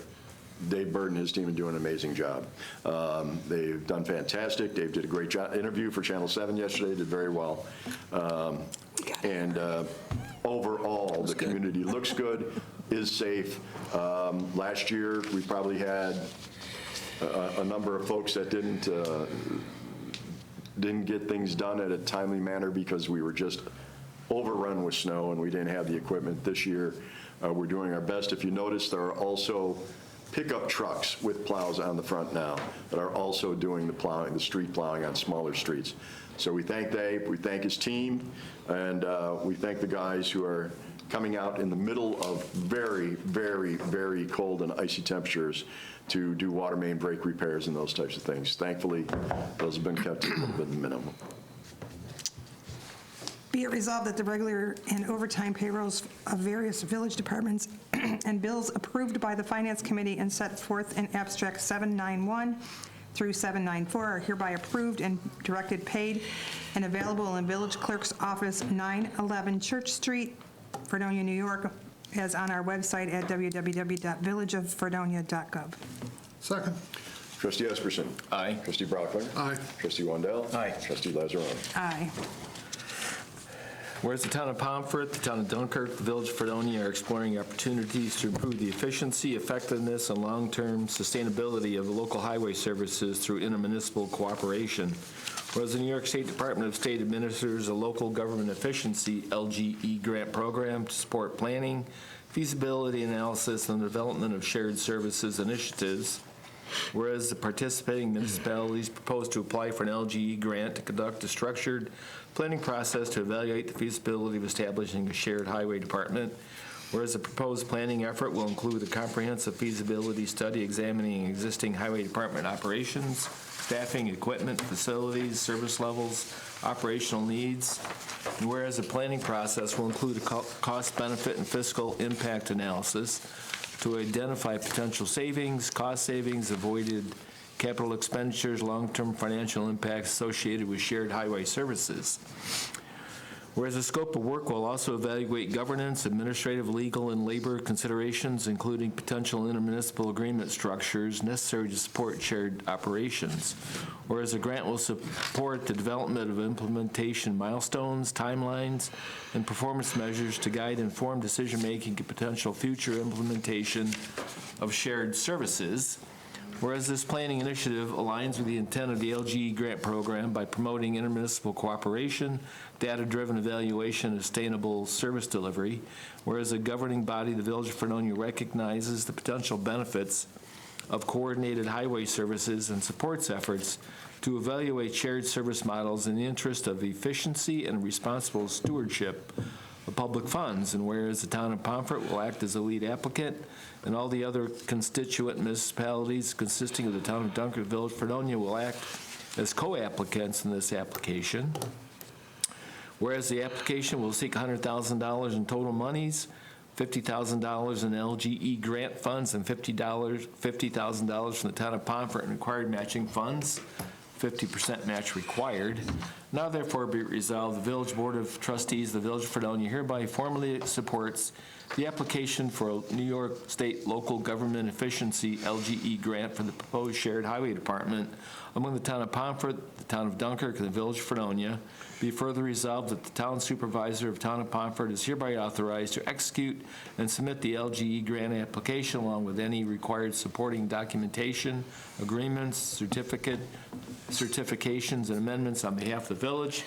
Dave Bird and his team are doing an amazing job. They've done fantastic. Dave did a great job. Interview for Channel 7 yesterday, did very well. Overall, the community looks good, is safe. Last year, we probably had a number of folks that didn't get things done at a timely manner because we were just overrun with snow and we didn't have the equipment. This year, we're doing our best. If you notice, there are also pickup trucks with plows on the front now that are also doing the plowing, the street plowing on smaller streets. So we thank Dave, we thank his team, and we thank the guys who are coming out in the middle of very, very, very cold and icy temperatures to do water main break repairs and those types of things. Thankfully, those have been kept a little bit minimum. Be it resolved that the regular and overtime payrolls of various village departments and bills approved by the Finance Committee and set forth in abstract 791 through 794 are hereby approved and directed paid and available in Village Clerk's Office, 911 Church Street, Fredonia, New York, as on our website at www.villageoffredonia.gov. Second. Trustee Esperson. Aye. Trustee Brockler. Aye. Trustee Wandell. Aye. Trustee Lazzaroni. Aye. Whereas the town of Pomfret, the town of Dunkirk, the village of Fredonia are exploring opportunities to improve the efficiency, effectiveness, and long-term sustainability of the local highway services through intermunicipal cooperation. Whereas the New York State Department of State administers a local government efficiency LGE grant program to support planning, feasibility analysis, and development of shared services initiatives. Whereas the participating municipalities propose to apply for an LGE grant to conduct a structured planning process to evaluate the feasibility of establishing a shared highway department. Whereas the proposed planning effort will include a comprehensive feasibility study examining existing highway department operations, staffing, equipment, facilities, service levels, operational needs. And whereas the planning process will include a cost, benefit, and fiscal impact analysis to identify potential savings, cost savings, avoided capital expenditures, long-term financial impacts associated with shared highway services. Whereas the scope of work will also evaluate governance, administrative, legal, and labor considerations, including potential intermunicipal agreement structures necessary to support shared operations. Whereas the grant will support the development of implementation milestones, timelines, and performance measures to guide informed decision-making and potential future implementation of shared services. Whereas this planning initiative aligns with the intent of the LGE grant program by promoting intermunicipal cooperation, data-driven evaluation, and sustainable service delivery. Whereas the governing body, the Village of Fredonia, recognizes the potential benefits of coordinated highway services and supports efforts to evaluate shared service models in the interest of efficiency and responsible stewardship of public funds. And whereas the town of Pomfret will act as a lead applicant, and all the other constituent municipalities consisting of the town of Dunkirk, Village of Fredonia will act as co-applicants in this application. Whereas the application will seek $100,000 in total monies, $50,000 in LGE grant funds, and $50,000 from the town of Pomfret and required matching funds, 50% match required. Now therefore be it resolved, the Village Board of Trustees, the Village of Fredonia hereby formally supports the application for a New York State Local Government Efficiency LGE grant for the proposed shared highway department among the town of Pomfret, the town of Dunkirk, and the Village of Fredonia. Be further resolved that the town supervisor of town of Pomfret is hereby authorized to execute and submit the LGE grant application along with any required supporting documentation, agreements, certifications, and amendments on behalf of the village.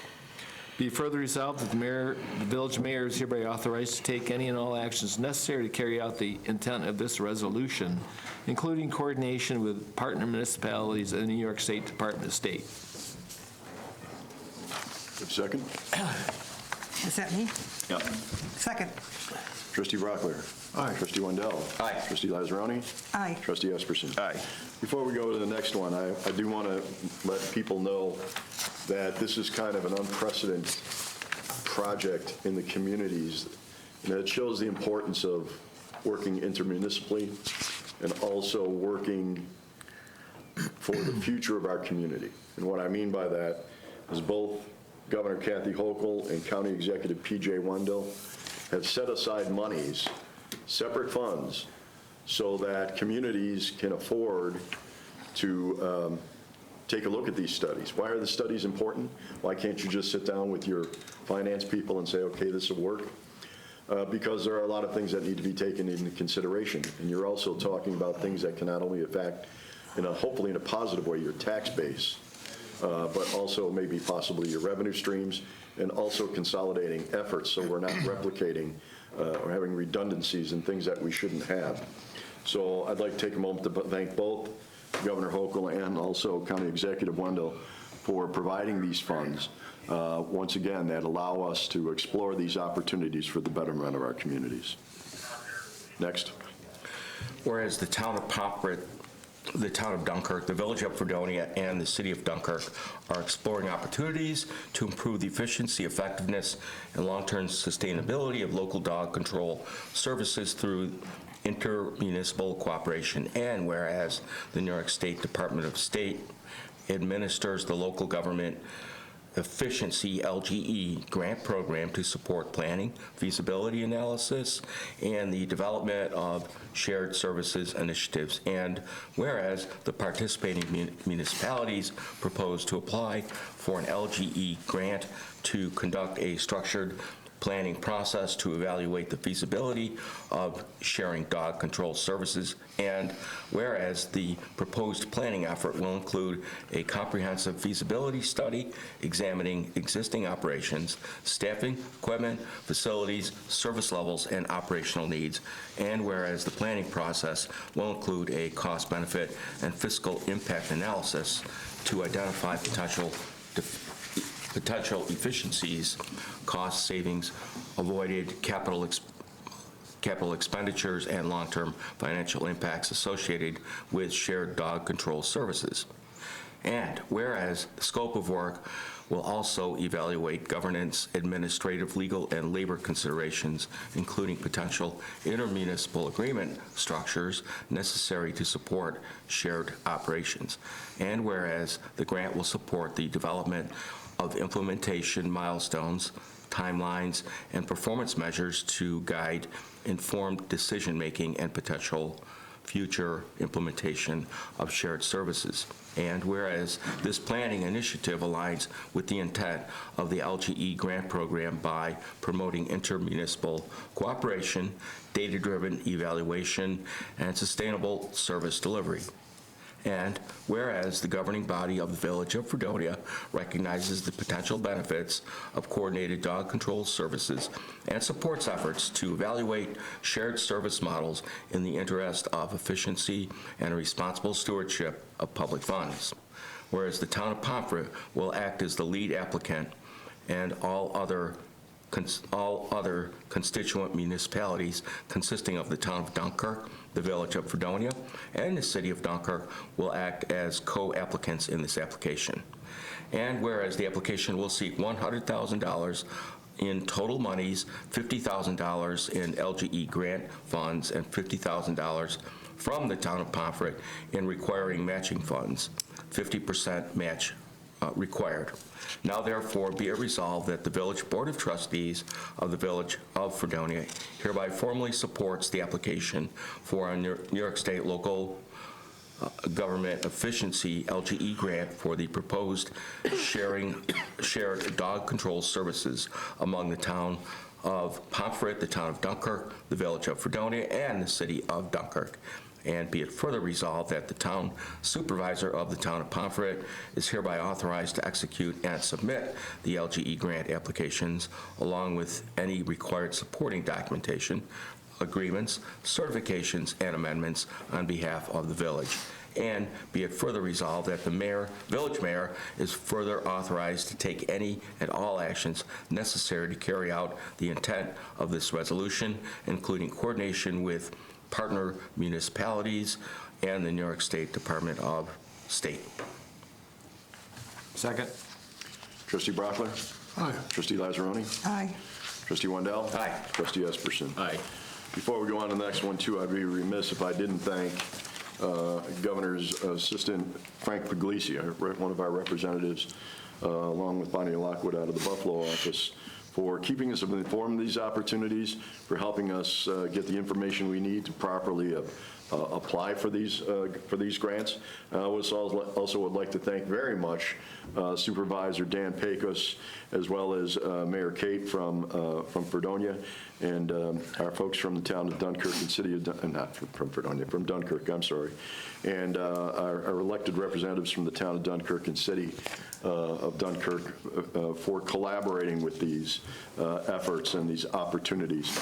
Be further resolved that the village mayor is hereby authorized to take any and all actions necessary to carry out the intent of this resolution, including coordination with partner municipalities and the New York State Department of State. Second? Is that me? Yep. Second. Trustee Brockler. Aye. Trustee Wendell. Aye. Trustee Lazzaroni. Aye. Trustee Esperson. Aye. Before we go to the next one, I do want to let people know that this is kind of an unprecedented project in the communities, and it shows the importance of working intermunicipally and also working for the future of our community. And what I mean by that is both Governor Kathy Hochul and County Executive P.J. Wendell have set aside monies, separate funds, so that communities can afford to take a look at these studies. Why are the studies important? Why can't you just sit down with your finance people and say, okay, this will work? Because there are a lot of things that need to be taken into consideration. And you're also talking about things that can not only affect, hopefully in a positive way, your tax base, but also maybe possibly your revenue streams, and also consolidating efforts so we're not replicating or having redundancies and things that we shouldn't have. So I'd like to take a moment to thank both Governor Hochul and also County Executive Wendell for providing these funds, once again, that allow us to explore these opportunities for the betterment of our communities. Next. Whereas the town of Pomfret, the town of Dunkirk, the Village of Fredonia, and the city of Dunkirk are exploring opportunities to improve the efficiency, effectiveness, and long-term sustainability of local dog control services through intermunicipal cooperation. And whereas the New York State Department of State administers the local government efficiency LGE grant program to support planning, feasibility analysis, and the development of shared services initiatives. And whereas the participating municipalities propose to apply for an LGE grant to conduct a structured planning process to evaluate the feasibility of sharing dog control services, and whereas the proposed planning effort will include a comprehensive feasibility study examining existing operations, staffing, equipment, facilities, service levels, and operational needs, and whereas the planning process will include a cost-benefit and fiscal impact analysis to identify potential efficiencies, cost savings, avoided capital expenditures, and long-term financial impacts associated with shared dog control services. And whereas the scope of work will also evaluate governance, administrative, legal, and labor considerations, including potential intermunicipal agreement structures necessary to support shared operations. And whereas the grant will support the development of implementation milestones, timelines, and performance measures to guide informed decision-making and potential future implementation of shared services. And whereas this planning initiative aligns with the intent of the LGE grant program by promoting intermunicipal cooperation, data-driven evaluation, and sustainable service delivery. And whereas the governing body of the Village of Fredonia recognizes the potential benefits of coordinated dog control services and supports efforts to evaluate shared service models in the interest of efficiency and responsible stewardship of public funds. Whereas the town of Pomfret will act as the lead applicant and all other constituent municipalities consisting of the town of Dunkirk, the Village of Fredonia, and the city of Dunkirk will act as co-applicants in this application. And whereas the application will seek $100,000 in total monies, $50,000 in LGE grant funds, and $50,000 from the town of Pomfret in requiring matching funds, 50% match required. Now therefore be it resolved that the Village Board of Trustees of the Village of Fredonia hereby formally supports the application for a New York State Local Government Efficiency LGE grant for the proposed shared dog control services among the town of Pomfret, the town of Dunkirk, the Village of Fredonia, and the city of Dunkirk. And be it further resolved that the town supervisor of the town of Pomfret is hereby authorized to execute and submit the LGE grant applications along with any required supporting documentation, agreements, certifications, and amendments on behalf of the village. And be it further resolved that the village mayor is further authorized to take any and all actions necessary to carry out the intent of this resolution, including coordination with partner municipalities and the New York State Department of State. Second. Trustee Brockler? Aye. Trustee Lazzaroni? Aye. Trustee Wendell? Aye. Trustee Esperson? Aye. Before we go on to the next one, too, I'd be remiss if I didn't thank Governor's Assistant Frank Puglisi, one of our representatives, along with Bonnie Lockwood out of the Buffalo office, for keeping us informed of these opportunities, for helping us get the information we need to properly apply for these grants. I also would like to thank very much Supervisor Dan Pecos, as well as Mayor Kate from Fredonia, and our folks from the town of Dunkirk and city of not from Fredonia, from Dunkirk, I'm sorry, and our elected representatives from the town of Dunkirk and city of Dunkirk for collaborating with these efforts and these opportunities.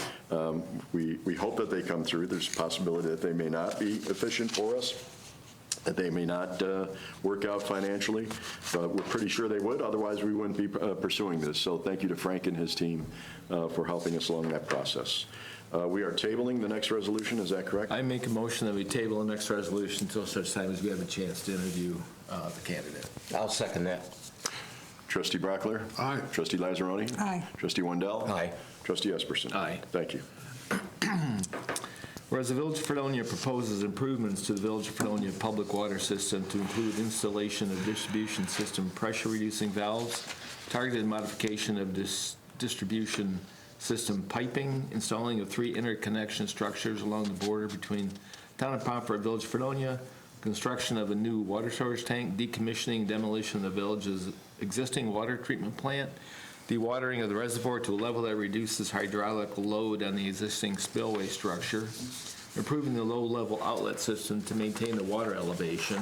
We hope that they come through. There's a possibility that they may not be efficient for us, that they may not work out financially, but we're pretty sure they would. Otherwise, we wouldn't be pursuing this. So thank you to Frank and his team for helping us along that process. We are tabling the next resolution. Is that correct? I make a motion that we table the next resolution until such time as we have a chance to interview the candidate. I'll second that. Trustee Brockler? Aye. Trustee Lazzaroni? Aye. Trustee Wendell? Aye. Trustee Esperson? Aye. Thank you. Whereas the Village of Fredonia proposes improvements to the Village of Fredonia public water system to include installation of distribution system pressure-reducing valves, targeted modification of distribution system piping, installing of 3 interconnection structures along the border between Town of Pomfret and Village of Fredonia, construction of a new water storage tank, decommissioning and demolition of the village's existing water treatment plant, dewatering of the reservoir to a level that reduces hydraulic load on the existing spillway structure, improving the low-level outlet system to maintain the water elevation,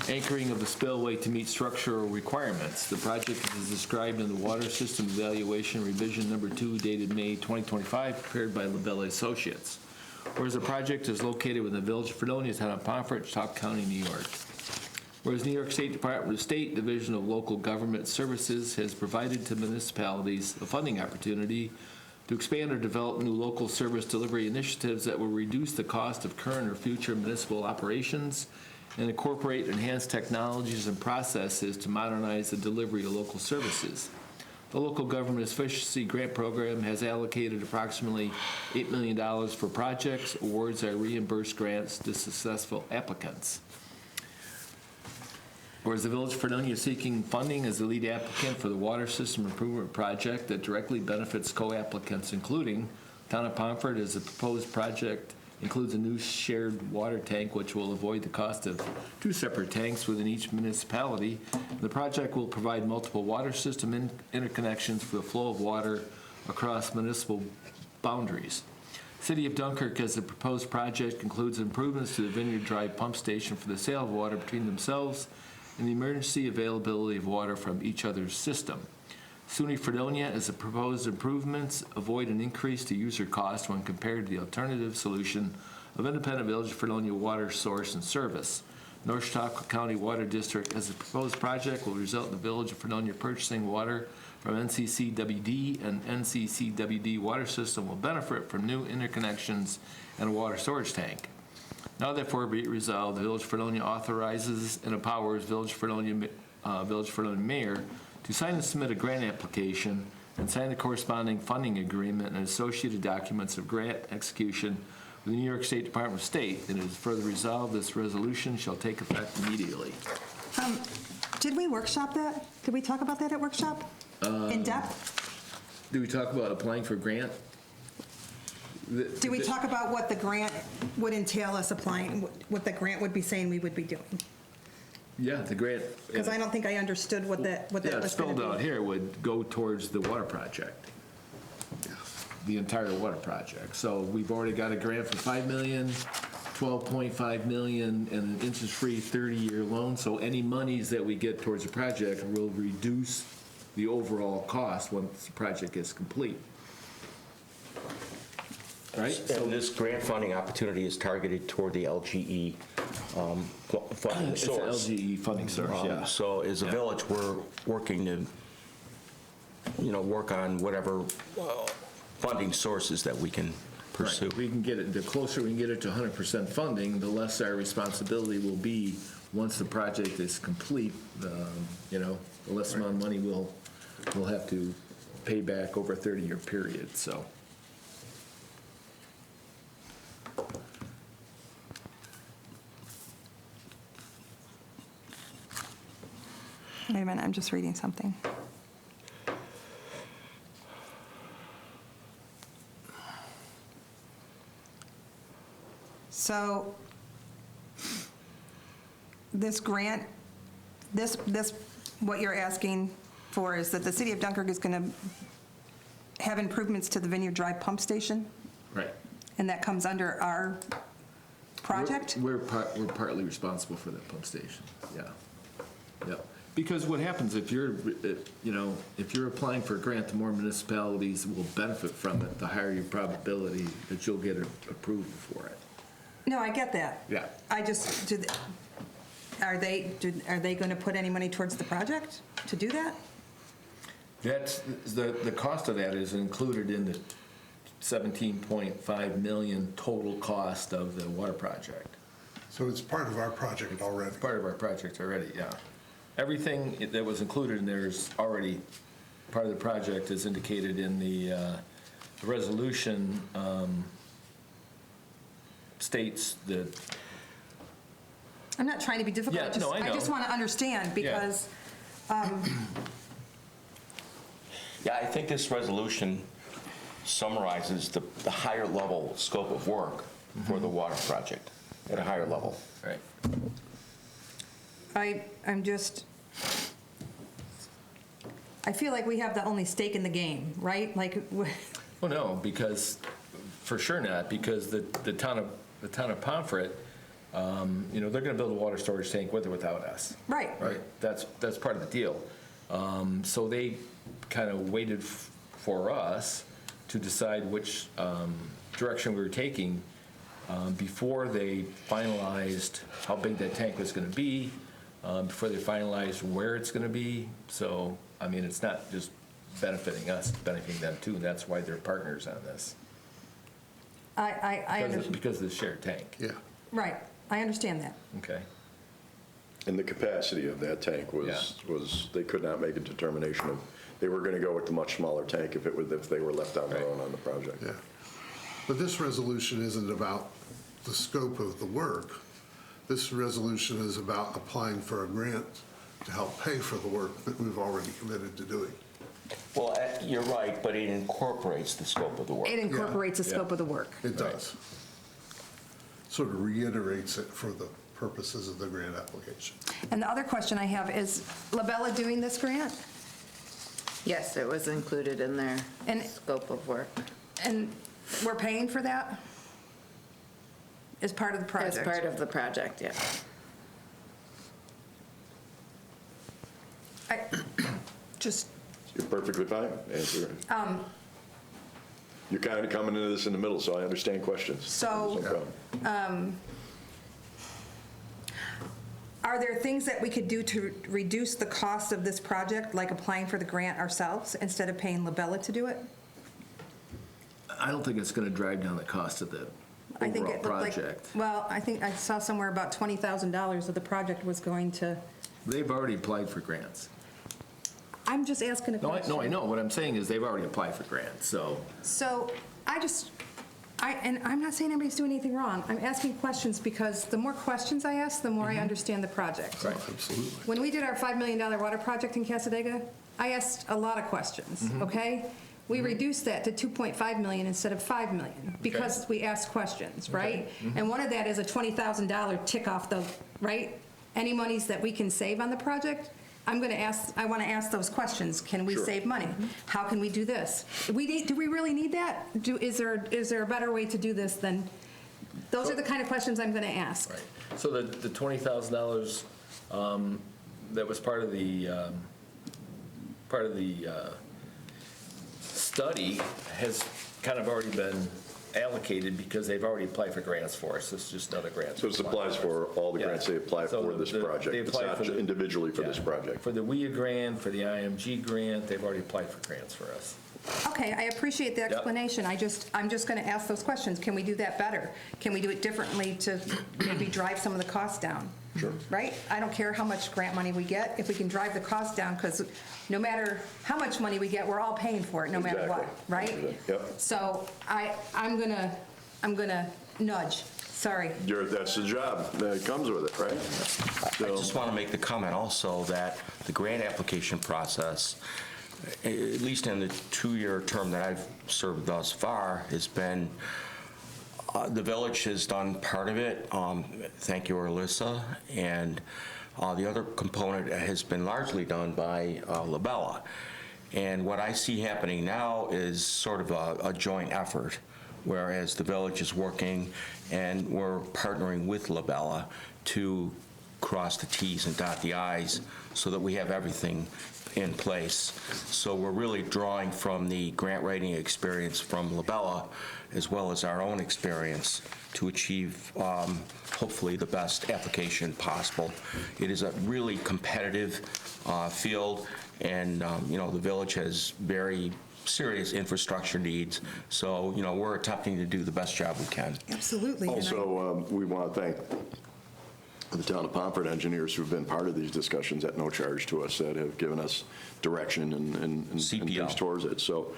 anchoring of the spillway to meet structural requirements. The project is described in the Water System Evaluation Revision Number 2 dated May 2025, prepared by LaBelle Associates. Whereas the project is located within the Village of Fredonia, Town of Pomfret, Top County, New York. Whereas New York State Department of State Division of Local Government Services has provided to municipalities a funding opportunity to expand or develop new local service delivery initiatives that will reduce the cost of current or future municipal operations and incorporate enhanced technologies and processes to modernize the delivery of local services. The Local Government Efficiency Grant Program has allocated approximately $8 million for projects. Awards are reimbursed grants to successful applicants. Whereas the Village of Fredonia is seeking funding as the lead applicant for the water system improvement project that directly benefits co-applicants, including Town of Pomfret, as the proposed project includes a new shared water tank, which will avoid the cost of 2 separate tanks within each municipality. The project will provide multiple water system interconnections for the flow of water across municipal boundaries. City of Dunkirk, as the proposed project includes improvements to the Vineyard Drive pump station for the sale of water between themselves and the emergency availability of water from each other's system. SUNY Fredonia, as the proposed improvements avoid an increase to user cost when compared to the alternative solution of independent Village of Fredonia water source and service. North Chautauqua County Water District, as the proposed project will result in the Village of Fredonia purchasing water from NCCWD, and NCCWD water system will benefit from new interconnections and a water storage tank. Now therefore be it resolved, the Village of Fredonia authorizes and empowers Village of Fredonia Mayor to sign and submit a grant application and sign the corresponding funding agreement and associated documents of grant execution with the New York State Department of State. And it is further resolved, this resolution shall take effect immediately. Did we workshop that? Did we talk about that at workshop? In depth? Did we talk about applying for a grant? Did we talk about what the grant would entail us applying, what the grant would be saying we would be doing? Yeah, the grant. Because I don't think I understood what that Yeah, was it's going spelled to out be. here, would go towards the water project. The entire water project. So we've already got a grant for $5 million, $12.5 million, and an interest-free 30-year loan. So any monies that we get towards the project will reduce the overall cost once the project is complete. Right? And this grant funding opportunity is targeted toward the LGE funding It's an source. LGE funding source, yeah. So as a village, we're working to, work on whatever funding sources that we can pursue. Right. We can get it, the closer we can get it to 100% funding, the less our responsibility will be once the project is complete. The less amount of money we'll have to pay back over a 30-year period, so. Wait a minute, I'm just reading something. So this grant, what you're asking for is that the City of Dunkirk is going to have improvements to the Vineyard Drive pump station, Right. and that comes under our project? We're partly responsible for that pump station, yeah. Yep. Because what happens if you're applying for a grant, the more municipalities will benefit from it, the higher your probability that you'll get approval for it. No, I get that. Yeah. I just, are they going to put any money towards the project to do that? That's, the cost of that is included in the $17.5 million total cost of the water project. So it's part of our project already. Part of our project already, yeah. Everything that was included in there is already part of the project, as indicated in the resolution. States that. I'm not trying to be difficult. Yeah, no, I know. I just want to understand because, Yeah, I think this resolution summarizes the higher level scope of work for the water project at a higher level. Right. I'm just, I feel like we have the only stake in the game, right? Like, Well, no, because, for sure not, because the town of Pomfret, they're going to build a water storage tank with or without us. right. Right? That's part of the deal. So they kind of waited for us to decide which direction we were taking before they finalized how big that tank was going to be, before they finalized where it's going to be. So, I mean, it's not just benefiting us, it's benefiting them too, and that's why they're partners on this. I understand. Because of the shared tank. Yeah. Right. I understand that. Okay. And the capacity of that tank was they could not make a determination of, they were going to go with the much smaller tank if they were left on their own on the project. Yeah. But this resolution isn't about the scope of the work. This resolution is about applying for a grant to help pay for the work that we've already committed to doing. Well, you're right, but it incorporates the scope of the work. It incorporates the scope of the work. It does. Sort of reiterates it for the purposes of the grant application. And the other question I have is, Labella doing this grant? Yes, it was included in their And- scope of work. And we're paying for that? As part of the project? As part of the project, yeah. I just, You're perfectly fine. Answer. You're kind of coming into this in the middle, so I understand questions. So- No problem. are there things that we could do to reduce the cost of this project, like applying for the grant ourselves instead of paying Labella to do it? I don't think it's going to drive down the cost of the I think overall it looked like, project. well, I think I saw somewhere about $20,000 of the project was going to, They've already applied for grants. I'm just asking a No, question. I know. What I'm saying is they've already applied for grants, so. So and I'm not saying anybody's doing anything wrong. I'm asking questions because the more questions I ask, the more I understand the project. Right. Absolutely. When we did our $5 million water project in Casadega, I asked a lot of questions, okay? We reduced that to 2.5 million instead of 5 million because we asked questions, right? And one of that is a $20,000 tick off the, right? Any monies that we can save on the project, I want to ask those questions. Can we save money? How can we do this? Do we really need that? Is there a better way to do this than, those are the kind of questions I'm going to ask. Right. So the $20,000 that was part of the study has kind of already been allocated because they've already applied for grants for us. It's just another grant. So this applies for all the grants they apply So for this they project. It's applied not for the- individually for this yeah. project. For the WIA grant, for the IMG grant, they've already applied for grants for us. Okay, I appreciate the Yep. explanation. I'm just going to ask those questions. Can we do that better? Can we do it differently to maybe drive some of the costs down? Sure. Right? I don't care how much grant money we get, if we can drive the cost down, because no matter how much money we get, we're all paying for it, no matter what, Exactly. right? Yep. So I'm gonna nudge. Sorry. That's the job that comes with it, right? I just want to make the comment also that the grant application process, at least in the 2-year term that I've served thus far, has been, the village has done part of it. Thank you, Alyssa. And the other component has been largely done by Labella. And what I see happening now is sort of a joint effort, whereas the village is working and we're partnering with Labella to cross the Ts and dot the Is so that we have everything in place. So we're really drawing from the grant writing experience from Labella as well as our own experience to achieve hopefully the best application possible. It is a really competitive field, and the village has very serious infrastructure needs. So we're attempting to do the best job we can. Absolutely. and I- Also, we want to thank the town of Pomfret engineers who've been part of these discussions at no charge to us, that have given us direction and CPL. things towards it. So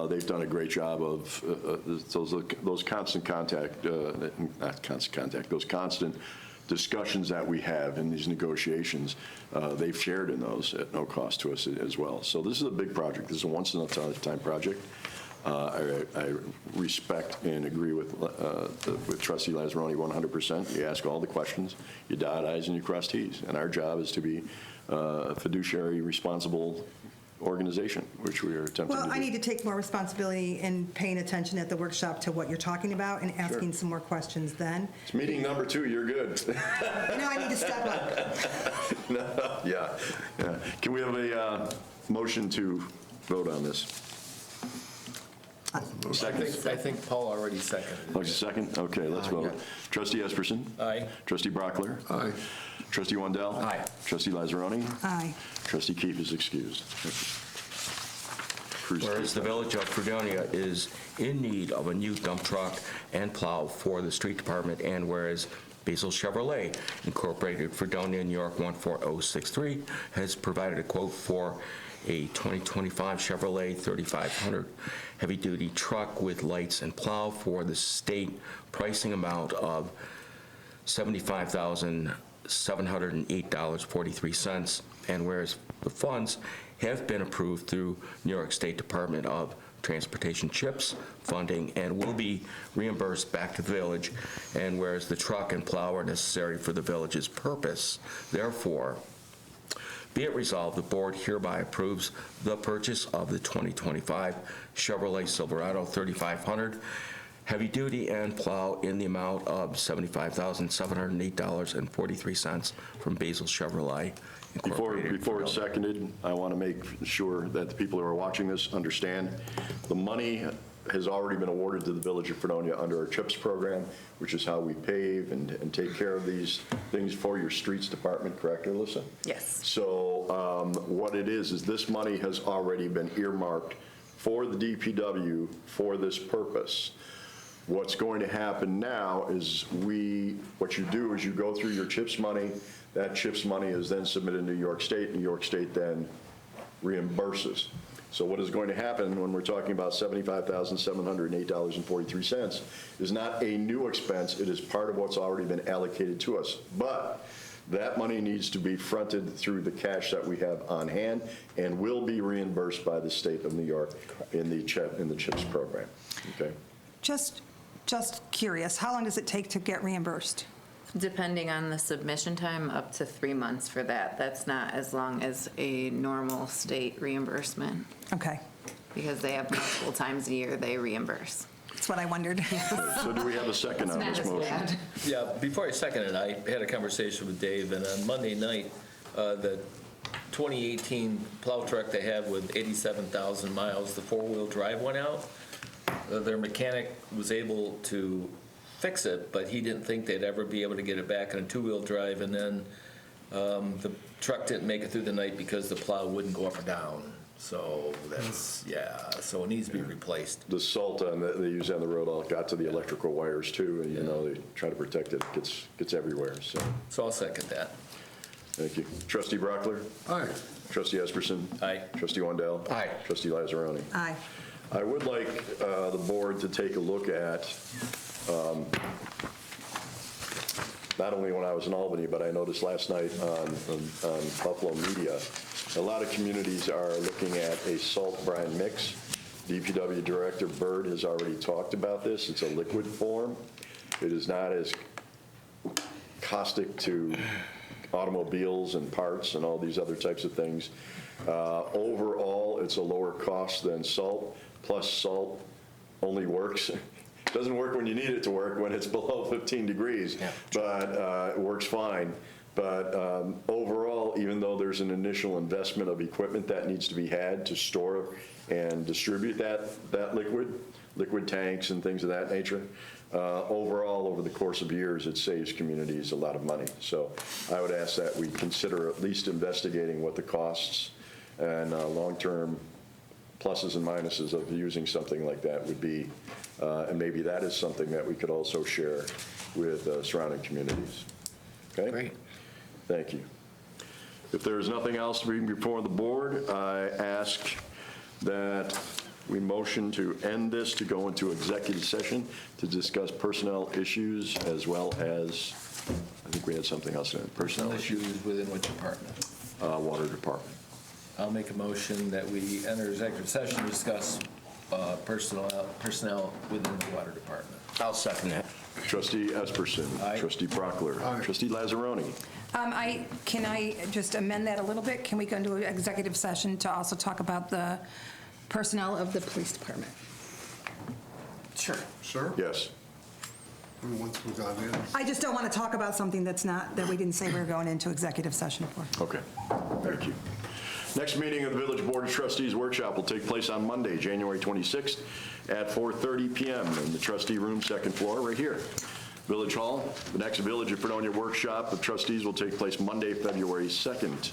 they've done a great job of those constant contact, not constant contact, those constant discussions that we have in these negotiations, they've shared in those at no cost to us as well. So this is a big project. This is a once-in-a-lifetime project. I respect and agree with Trustee Lazzaroni 100%. You ask all the questions, you dot I's and you cross T's. And our job is to be a fiduciary, responsible organization, which we are attempting to do. Well, I need to take more responsibility in paying attention at the workshop to what you're talking about and asking some more questions then. It's meeting number 2, you're good. I need to step up. No, yeah. Can we have a motion to vote on this? I think Paul already seconded Like a second? Okay, let's vote. Trustee Esperson? Aye. Trustee Brockler? Aye. Trustee Wendell? Aye. Trustee Lazzaroni? Aye. Trustee Keefe is excused. Whereas the Village of Fredonia is in need of a new dump truck and plow for the street department, and whereas Basil Chevrolet Incorporated, Fredonia, New York 14063, has provided a quote for a 2025 Chevrolet 3500 heavy-duty truck with lights and plow for the state pricing amount of $75,708.43, and whereas the funds have been approved through New York State Department of Transportation CHIPS funding and will be reimbursed back to the village, and whereas the truck and plow are necessary for the village's purpose, therefore, Be it resolved, the board hereby approves the purchase of the 2025 Chevrolet Silverado 3500 heavy-duty and plow in the amount of $75,708.43 from Basil Chevrolet Incorporated. Before it's seconded, I want to make sure that the people who are watching this understand the money has already been awarded to the Village of Fredonia under our CHIPS program, which is how we pave and take care of these things for your streets department, correct, Alyssa? Yes. So what it is this money has already been earmarked for the DPW for this purpose. What's going to happen now is what you do is you go through your CHIPS money. That CHIPS money is then submitted to New York State. New York State then reimburses. So what is going to happen when we're talking about $75,708.43 is not a new expense. It is part of what's already been allocated to us. But that money needs to be fronted through the cash that we have on hand and will be reimbursed by the state of New York in the CHIPS program. Okay. Just curious, how long does it take to get reimbursed? Depending on the submission time, up to 3 months for that. That's not as long as a normal state reimbursement, Okay, because they have multiple times a year they reimburse. that's what I wondered. So do we have a second on Not this as motion? bad. Yeah, before I second it, I had a conversation with Dave, and on Monday night, the 2018 plow truck they have with 87,000 miles, the four-wheel drive went out. Their mechanic was able to fix it, but he didn't think they'd ever be able to get it back on a two-wheel drive, and then the truck didn't make it through the night because the plow wouldn't go up or down. So that's, so it needs to be replaced. The salt that they use on the road all got to the electrical wires too, and they try to protect it. It gets everywhere, so. So I'll second that. Thank you. Trustee Brockler? Aye. Trustee Esperson? Aye. Trustee Wendell? Aye. Trustee Lazzaroni? Aye. I would like the board to take a look at, not only when I was in Albany, but I noticed last night on Buffalo Media, a lot of communities are looking at a salt brine mix. DPW Director Byrd has already talked about this. It's a liquid form. It is not as caustic to automobiles and parts and all these other types of things. Overall, it's a lower cost than salt. Plus, salt only works. It doesn't work when you need it to work, when it's below 15 degrees, but it works fine. But overall, even though there's an initial investment of equipment that needs to be had to store and distribute that liquid tanks and things of that nature, overall, over the course of years, it saves communities a lot of money. So I would ask that we consider at least investigating what the costs and long-term pluses and minuses of using something like that would be, and maybe that is something that we could also share with surrounding communities. Okay? Great. Thank you. If there is nothing else to bring before the board, I ask that we motion to end this, to go into executive session to discuss personnel issues as well as, I think we had something else in it, personnel issues. Issues within which department? Water department. I'll make a motion that we enter executive session to discuss personnel within the water department. I'll second that. Trustee Esperson. Aye. Trustee Brockler. Aye. Trustee Lazzaroni. Can I just amend that a little bit? Can we go into an executive session to also talk about the personnel of the police department? Sure. Sure? Yes. And once we've gone in. I just don't want to talk about something that we didn't say we were going into executive session for. Okay. Thank you. Next meeting of the Village Board of Trustees workshop will take place on Monday, January 26th at 4:30 p.m. in the trustee room, second floor, right here. Village Hall. The next Village of Fredonia workshop of trustees will take place Monday, February 2nd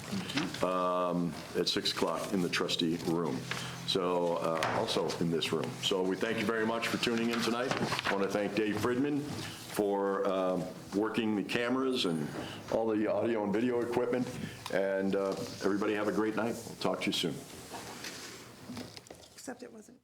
at 6 o'clock in the trustee room. So also in this room. So we thank you very much for tuning in tonight. I want to thank Dave Friedman for working the cameras and all the audio and video equipment. And everybody have a great night. We'll talk to you soon. Except it wasn't.